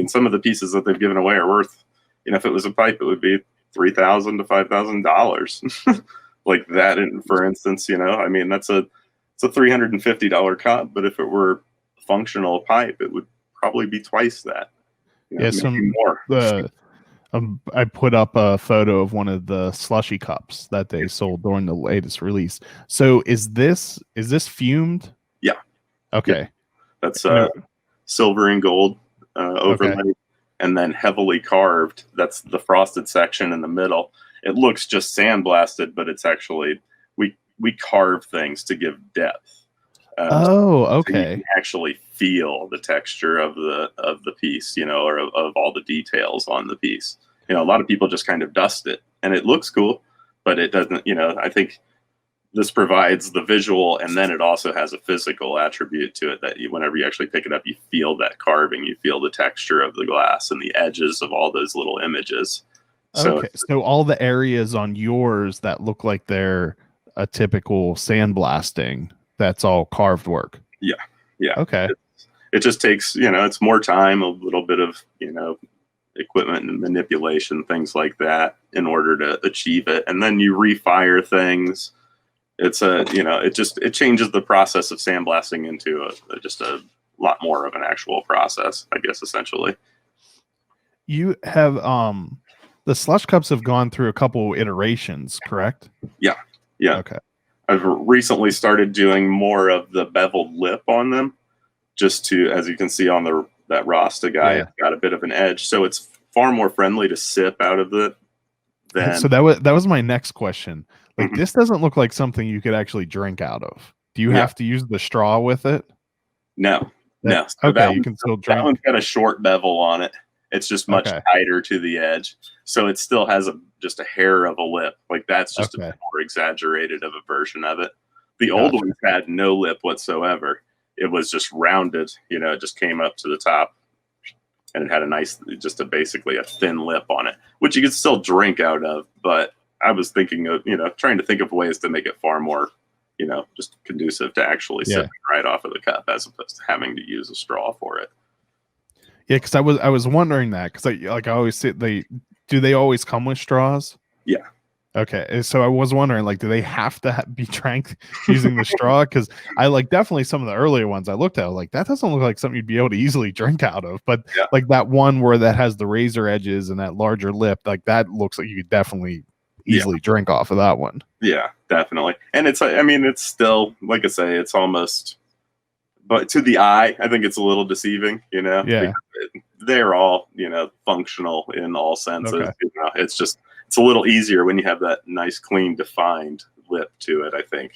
Some of the pieces that they've given away are worth, if it was a pipe, it would be $3,000 to $5,000, like that. And for instance, that's it's a $350 cup, but if it were a functional pipe, it would probably be twice that. More. I put up a photo of one of the slushy cups that they sold during the latest release. So is this fumed? Yeah. Okay. That's No. silver and gold overlay, Okay. and then heavily carved. That's the frosted section in the middle. It looks just sandblasted, but it's actually we carve things to give depth. Oh, So you okay. can actually feel the texture of the piece, or of all the details on the piece. A lot of people just kind of dust it, and it looks cool, but it doesn't. I think this provides the visual, and then it also has a physical attribute to it that whenever you actually pick it up, you feel that carving, you feel the texture of the glass and the edges of all those little images. Okay. So all the areas on yours that look like they're a typical sandblasting, that's all carved work. Yeah. Okay. It just takes, it's more time, a little bit of, equipment and manipulation, things like that, in order to achieve it. And then you refire things. It's it changes the process of sandblasting into just a lot more of an actual process, I guess, essentially. You have the slush cups have gone through a couple iterations, correct? Yeah. Okay. I've recently started doing more of the beveled lip on them, just to, as you can see on that Rasta guy, Yeah. It's got a bit of an edge, so it's far more friendly to sip out of it. So that was my next question. Like, Mhm. this doesn't look like something you could actually drink out of. Do you have to use the straw with it? No. So Okay, you can still that drink. one's got a short bevel on it. It's just much Okay. tighter to the edge, so it still has just a hair of a lip. Like, that's just a Okay. more exaggerated of a version of it. The old Gotcha. ones had no lip whatsoever. It was just rounded. It just came up to the top, and it had basically a thin lip on it, which you could still drink out of. But I was thinking of, trying to think of ways to make it far more, just conducive to actually sipping right off of the cup, as opposed to having to use a straw for it. Yeah, because I was wondering that, because I always say do they always come with straws? Yeah. Okay, so I was wondering, like, do they have to be drank using the straw? Because I definitely some of the earlier ones I looked at, like, that doesn't look like something you'd be able to easily drink out of. But Yeah. like that one where that has the razor edges and that larger lip, like that looks like you could definitely easily drink off of that one. Yeah, definitely. And it's still, like I say, it's almost, but to the eye, I think it's a little deceiving, Yeah. because they're all, functional in all senses. Okay. It's a little easier when you have that nice, clean, defined lip to it, I think,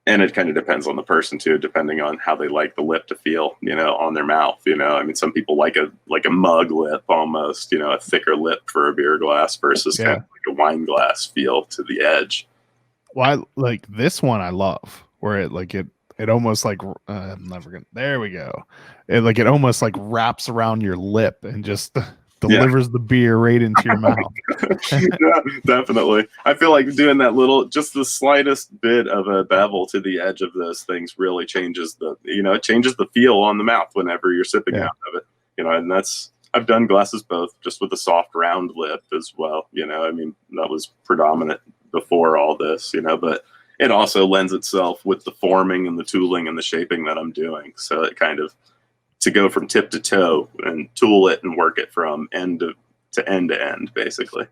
and it kind of depends on the person too, depending on how they like the lip to feel, on their mouth. Some people like a mug lip almost, a thicker lip for a beer glass versus kind of like a wine glass feel to the edge. Well, like this one I love, where it almost like I'm never gonna. There we go. It almost like wraps around your lip and just delivers the beer right into your mouth. Yeah, definitely. I feel like doing that just the slightest bit of a bevel to the edge of those things really changes it changes the feel on the mouth whenever you're sipping out of it. And I've done glasses both just with a soft round lip as well. That was predominant before all this, but it also lends itself with the forming and the tooling and the shaping that I'm doing. So it kind of, to go from tip to toe and tool it and work it from end to end, basically.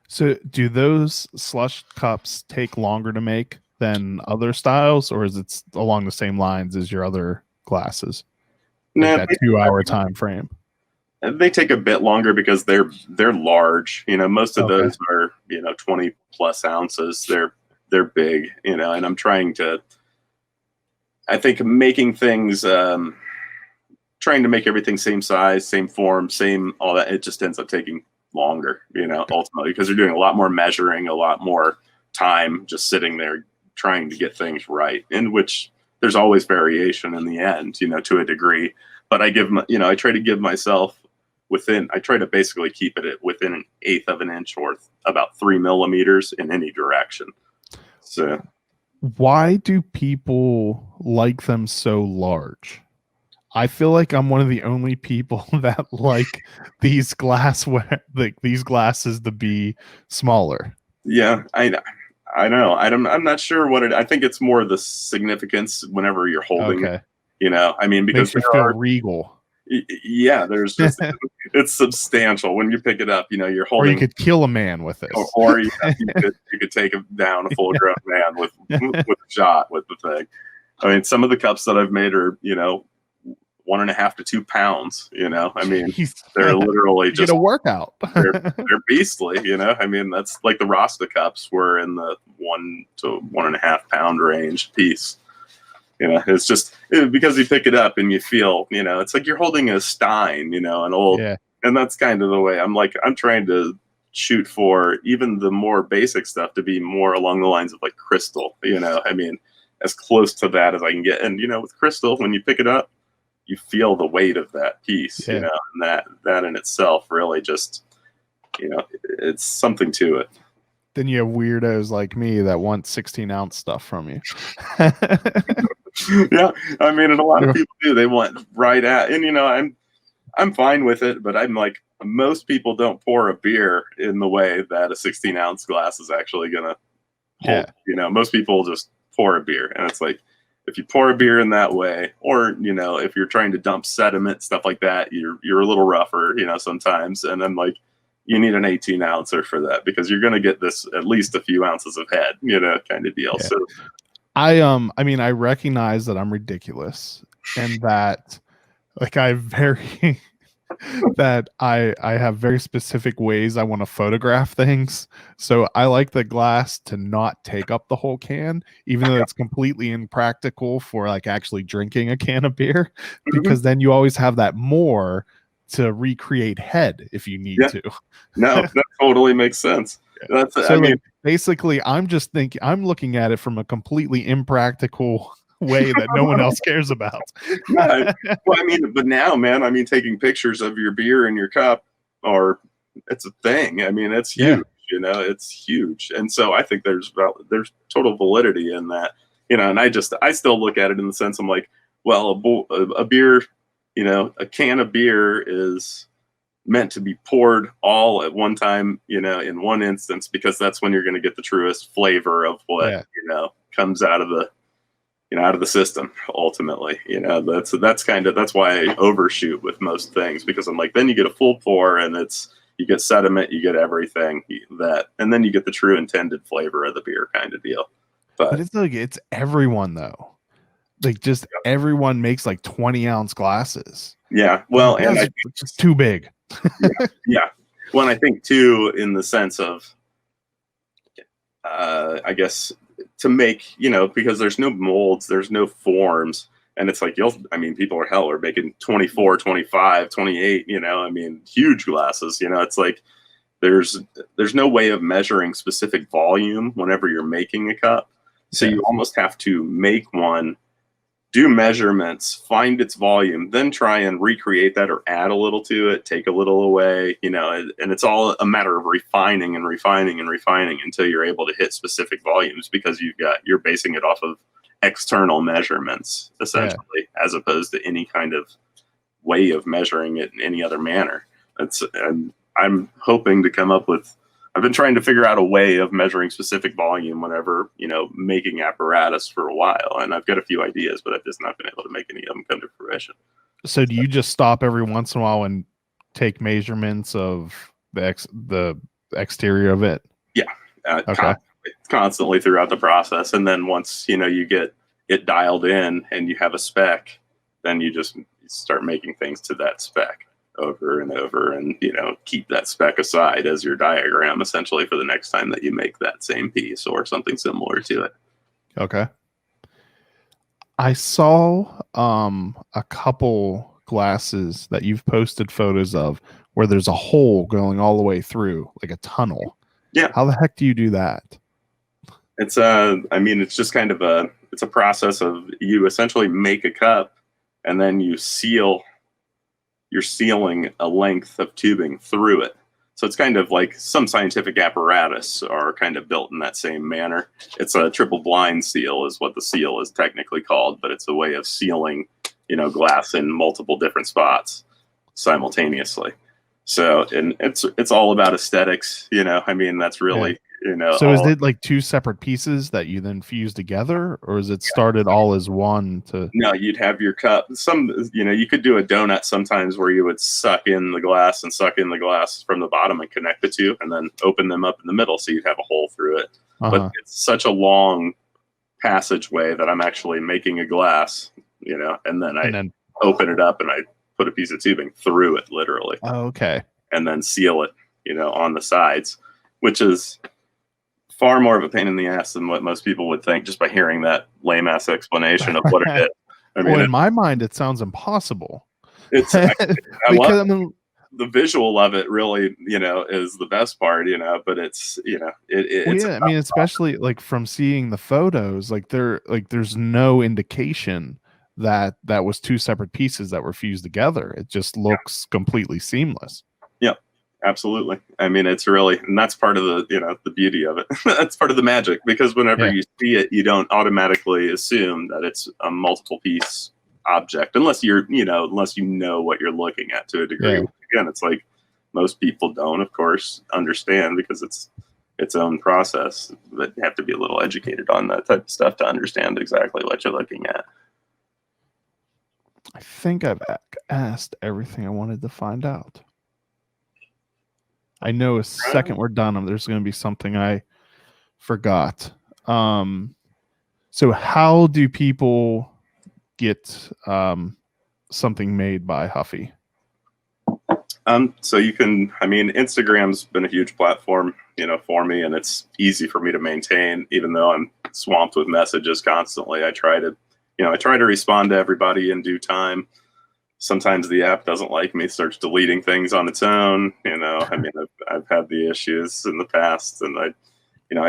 So do those slush cups take longer to make than other styles, or is it along the same lines as your other glasses? That 2-hour time frame. They take a bit longer because they're large. Most of those are 20 plus ounces. They're big. And I'm trying to, I think, making things, trying to make everything same size, same form, same all that. It just ends up taking longer, ultimately, because you're doing a lot more measuring, a lot more time just sitting there trying to get things right, in which there's always variation in the end, to a degree. But I try to give myself I try to basically keep it within 1/8 of an inch, or about 3 millimeters in any direction. So why do people like them so large? I feel like I'm one of the only people that like these these glasses to be smaller. Yeah, I know. I'm not sure what I think it's more the significance whenever you're holding it. Because makes you feel regal. Yeah, there's just it's substantial when you pick it up. You're holding. Or you could kill a man with this. Or you could take down a full grown man with a shot with the thing. I mean, some of the cups that I've made are, 1.5 to 2 pounds, I mean, Jeez. they're literally You just, get a workout. they're beastly, I mean, that's like the Rasta cups were in the 1 to 1.5 pound range piece. It's just because you pick it up and you feel, it's like you're holding a stein, an old, Yeah. and that's kind of the way I'm trying to shoot for even the more basic stuff to be more along the lines of like crystal, I mean, as close to that as I can get. And, with crystal, when you pick it up, you feel the weight of that piece, Yeah. and that in itself really just, it's something to it. Then you have weirdos like me that want 16-ounce stuff from you. Yeah, I mean, and a lot of people do. They want right at, and I'm fine with it, but I'm like, most people don't pour a beer in the way that a 16-ounce glass is actually gonna hold. Yeah. Most people just pour a beer, and it's like, if you pour a beer in that way, or if you're trying to dump sediment, stuff like that, you're a little rougher, sometimes, and then like you need an 18-ouncer for that because you're gonna get this at least a few ounces of head, kind of deal. Yeah. So I mean, I recognize that I'm ridiculous and that like I have very specific ways I want to photograph things. So I like the glass to not take up the whole can, even though it's completely impractical for like actually drinking a can of beer, because then you always have that more to recreate head if you need to. No, that totally makes sense. That's, so I mean, like, basically, I'm looking at it from a completely impractical way that no one else cares about. Yeah, well, I mean, but now, man, I mean, taking pictures of your beer in your cup, it's a thing. I mean, it's huge. It's huge, and so I think there's total validity in that. And I still look at it in the sense I'm like, well, a beer, a can of beer is meant to be poured all at one time, in one instance, because that's when you're going to get the truest flavor of what, comes out of the, out of the system ultimately. That's why I overshoot with most things, because I'm like, then you get a full pour and you get sediment, you get everything and then you get the true intended flavor of the beer kind of deal. But it's like, it's everyone though. Like just everyone makes like 20-ounce glasses. Yeah. Well, and it's just too big. Yeah. Well, I think too, in the sense of, I guess to make, because there's no molds, there's no forms, and it's like, people are making 24, 25, 28, I mean, huge glasses, it's like, there's no way of measuring specific volume whenever you're making a cup. So you almost have to make one, do measurements, find its volume, then try and recreate that or add a little to it, take a little away, and it's all a matter of refining and refining and refining until you're able to hit specific volumes, because you're basing it off of external measurements essentially, as opposed to any kind of way of measuring it in any other manner. And I'm hoping to come up with, I've been trying to figure out a way of measuring specific volume whenever, making apparatus for a while. And I've got a few ideas, but I've just not been able to make any of them come to fruition. So do you just stop every once in a while and take measurements of the exterior of it? Yeah. Constantly throughout the process. And then once, you get it dialed in and you have a spec, then you just start making things to that spec over and over, and keep that spec aside as your diagram essentially for the next time that you make that same piece or something similar to it. Okay. I saw a couple glasses that you've posted photos of where there's a hole going all the way through, like a tunnel. Yeah. How the heck do you do that? It's it's just kind of it's a process of, you essentially make a cup and then you're sealing a length of tubing through it. So it's kind of like some scientific apparatus are kind of built in that same manner. It's a triple blind seal is what the seal is technically called, but it's a way of sealing, glass in multiple different spots simultaneously. So, and it's all about aesthetics, that's really, So is it like two separate pieces that you then fuse together, or is it started all as one? No, you'd have your cup. You could do a donut sometimes where you would suck in the glass from the bottom and connect the two, and then open them up in the middle, so you'd have a hole through it. But it's such a long passageway that I'm actually making a glass, you know, and then I And then, open it up and I put a piece of tubing through it, literally, oh, okay. and then seal it, you know, on the sides, which is far more of a pain in the ass than what most people would think just by hearing that lame ass explanation of what it is. I mean, Well, in my mind, it sounds impossible. it's I Because love I mean, the visual of it, really, you know, is the best part, you know, but it's, you know, well, it's yeah, I mean, especially like from seeing the photos, like there's no indication that that was two separate pieces that were fused together. It just looks completely seamless. yeah, absolutely. I mean, it's really, and that's part of the, you know, the beauty of it. That's part of the magic, because whenever Yeah. you see it, you don't automatically assume that it's a multiple piece object, unless you're, you know, unless you know what you're looking at to a degree. Yeah. Again, it's like most people don't, of course, understand, because it's its own process, but you have to be a little educated on that type of stuff to understand exactly what you're looking at. I think I've asked everything I wanted to find out. I know a second we're done, there's going to be something I forgot. So how do people get something made by Huffy? So you can, I mean, Instagram's been a huge platform, you know, for me, and it's easy for me to maintain, even though I'm swamped with messages constantly. I try to respond to everybody in due time. Sometimes the app doesn't like me, starts deleting things on its own. You know, I mean, I've had the issues in the past, and I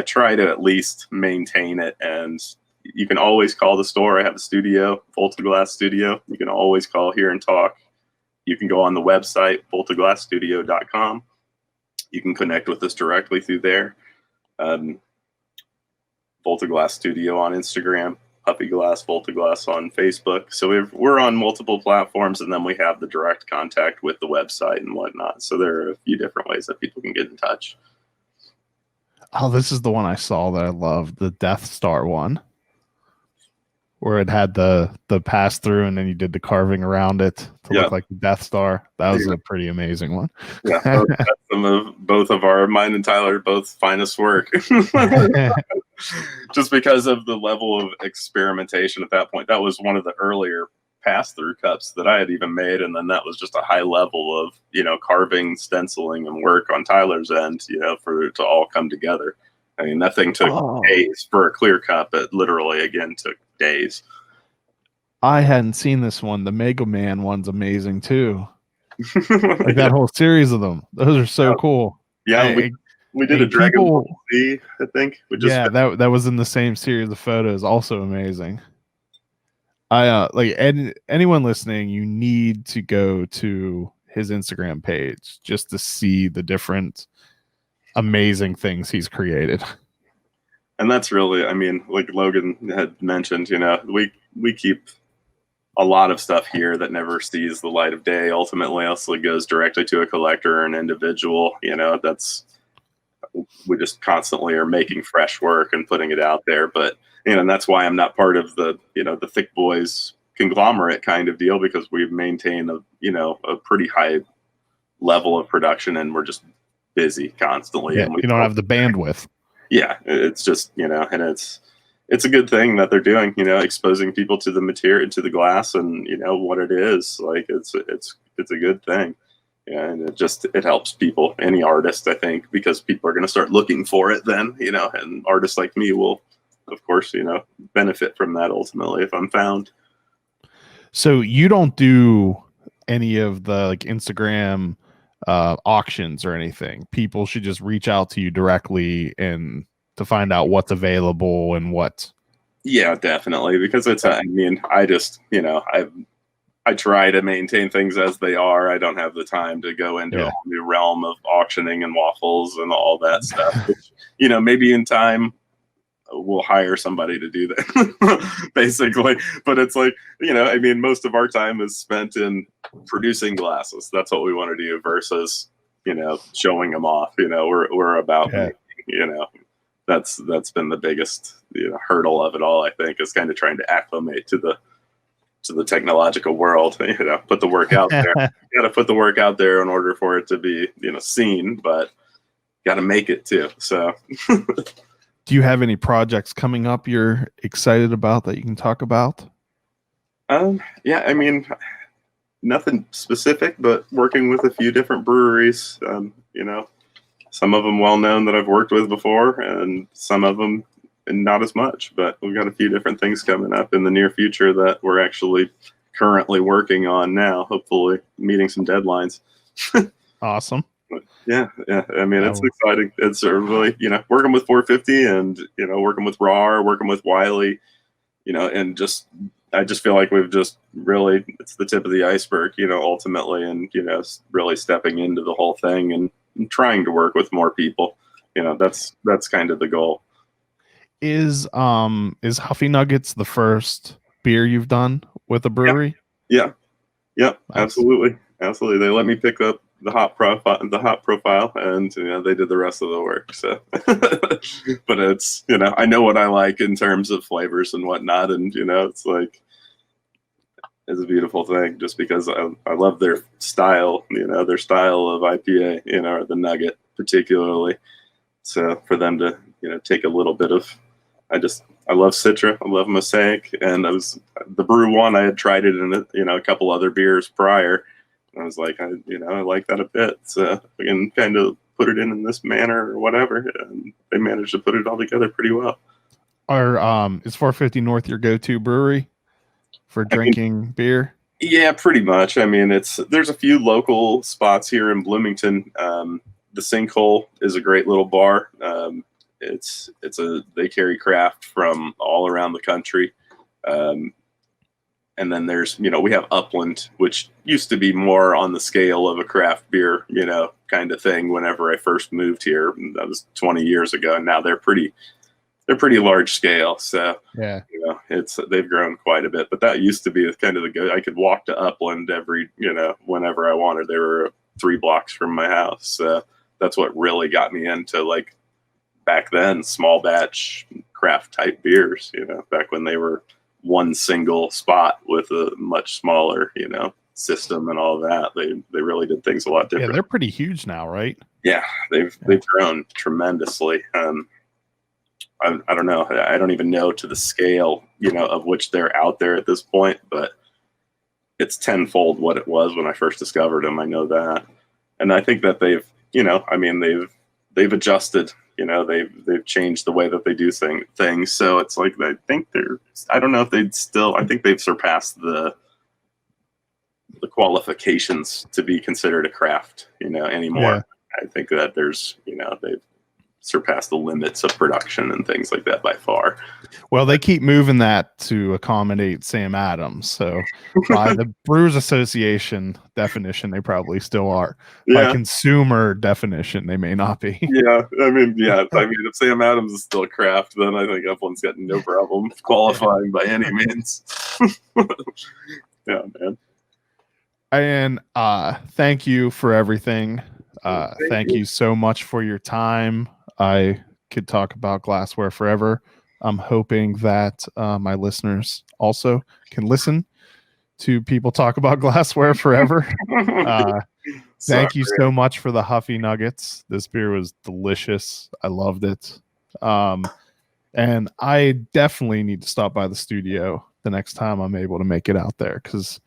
try to at least maintain it. And you can always call the store. I have a studio, Volta Glass Studio. You can always call here and talk. You can go on the website, voltaglassstudio.com. You can connect with us directly through there. Volta Glass Studio on Instagram, Huffy Glass, Volta Glass on Facebook. So we're on multiple platforms, and then we have the direct contact with the website and whatnot. So there are a few different ways that people can get in touch. Oh, this is the one I saw that I loved, the Death Star one, where it had the pass through, and then you did the carving around it to look like the Death Star. That was a pretty amazing one. Yeah, both of our, mine and Tyler, both finest work. Just because of the level of experimentation at that point. That was one of the earlier pass-through cups that I had even made, and then that was just a high level of, you know, carving, stenciling, and work on Tyler's end, you know, for it to all come together. I mean, that thing took days for a clear cup. It literally, again, took days. I hadn't seen this one. The Mega Man one's amazing too. Like that whole series of them. Those are so cool. Yeah, we did a Dragon Ball Z, I think. That was in the same series of photos. Also amazing. I anyone listening, you need to go to his Instagram page just to see the different amazing things he's created. And that's really, I mean, like Logan had mentioned, you know, we keep a lot of stuff here that never sees the light of day. Ultimately, also goes directly to a collector or an individual. You know, we just constantly are making fresh work and putting it out there. But, you know, and that's why I'm not part of the, you know, the ThiccBois conglomerate kind of deal, because we maintain a pretty high level of production, and we're just busy constantly. Yeah, and you don't have the bandwidth. Yeah, it's just, you know, and it's a good thing that they're doing, you know, exposing people to the material, to the glass, and, you know, what it is. Like, it's a good thing. Yeah, and it helps people, any artist, I think, because people are going to start looking for it then, you know, and artists like me will, of course, you know, benefit from that ultimately if I'm found. So you don't do any of the like Instagram auctions or anything. People should just reach out to you directly and to find out what's available and what. Yeah, definitely, because I mean, I just, you know, I try to maintain things as they are. I don't have the time to go into a whole new realm of auctioning and waffles and all that stuff. Which, you know, maybe in time we'll hire somebody to do that, basically. But it's like, you know, I mean, most of our time is spent in producing glasses. That's what we want to do versus, you know, showing them off. You know, we're about, you know, that's been the biggest, you know, hurdle of it all, I think, is kind of trying to acclimate to the technological world. You know, put the work out there. You got to put the work out there in order for it to be, you know, seen, but got to make it too. So Do you have any projects coming up you're excited about that you can talk about? Yeah, I mean, nothing specific, but working with a few different breweries. Some of them well known that I've worked with before, and some of them not as much. But we've got a few different things coming up in the near future that we're actually currently working on now. Hopefully, meeting some deadlines. Awesome. Yeah. I mean, Yeah, it's exciting. It's really, working with 450 and, working with RAR, working with Wiley, and I just feel like we've just really, it's the tip of the iceberg, ultimately, and, really stepping into the whole thing and trying to work with more people. That's kind of the goal. Is Huffy Nuggets the first beer you've done with a brewery? Yeah. Nice. Absolutely. They let me pick up the hop profile, and they did the rest of the work. So, but it's I know what I like in terms of flavors and whatnot, and it's like it's a beautiful thing just because I love their style, their style of IPA, or the Nugget particularly. So for them to take a little bit of, I love Citra, I love Mosaic, and the Brew One, I had tried it in a couple other beers prior. I was like, I like that a bit. So we can kind of put it in this manner or whatever. And they managed to put it all together pretty well. Is 450 North your go-to brewery for drinking beer? Yeah, pretty much. I mean, there's a few local spots here in Bloomington. The Sinkhole is a great little bar. They carry craft from all around the country. And then there's, we have Upland, which used to be more on the scale of a craft beer, kind of thing whenever I first moved here. That was 20 years ago. And now they're pretty large scale. So, yeah, they've grown quite a bit. But that used to be kind of the go. I could walk to Upland whenever I wanted. They were 3 blocks from my house. So that's what really got me into, like, back then, small batch craft type beers, back when they were one single spot with a much smaller, system and all that. They really did things a lot different. Yeah, they're pretty huge now, right? Yeah, they've grown tremendously. I don't know. I don't even know to the scale, of which they're out there at this point, but it's tenfold what it was when I first discovered them. I know that. And I think that they've adjusted, they've changed the way that they do things. So it's like, I think I don't know if I think they've surpassed the qualifications to be considered a craft, anymore. Yeah. I think that there's, they've surpassed the limits of production and things like that by far. Well, they keep moving that to accommodate Sam Adams. So by the Brewers Association definition, they probably still are. Yeah. By consumer definition, they may not be. Yeah. I mean, if Sam Adams is still a craft, then I think Upland's got no problem qualifying by any means. Yeah, man. And thank you for everything. Thank you so much for your time. I could talk about glassware forever. I'm hoping that my listeners also can listen to people talk about glassware forever. Thank you so much for the Huffy Nuggets. This beer was delicious. I loved it. And I definitely need to stop by the studio the next time I'm able to make it out there, because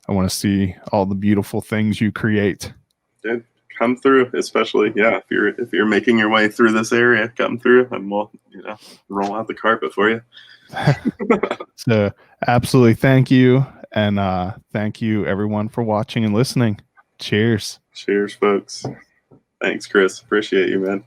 I want to see all the beautiful things you create. Dude, come through, especially if you're making your way through this area, come through and we'll roll out the carpet for you. So absolutely, thank you, and thank you everyone for watching and listening. Cheers. Cheers, folks. Thanks, Chris. Appreciate you, man.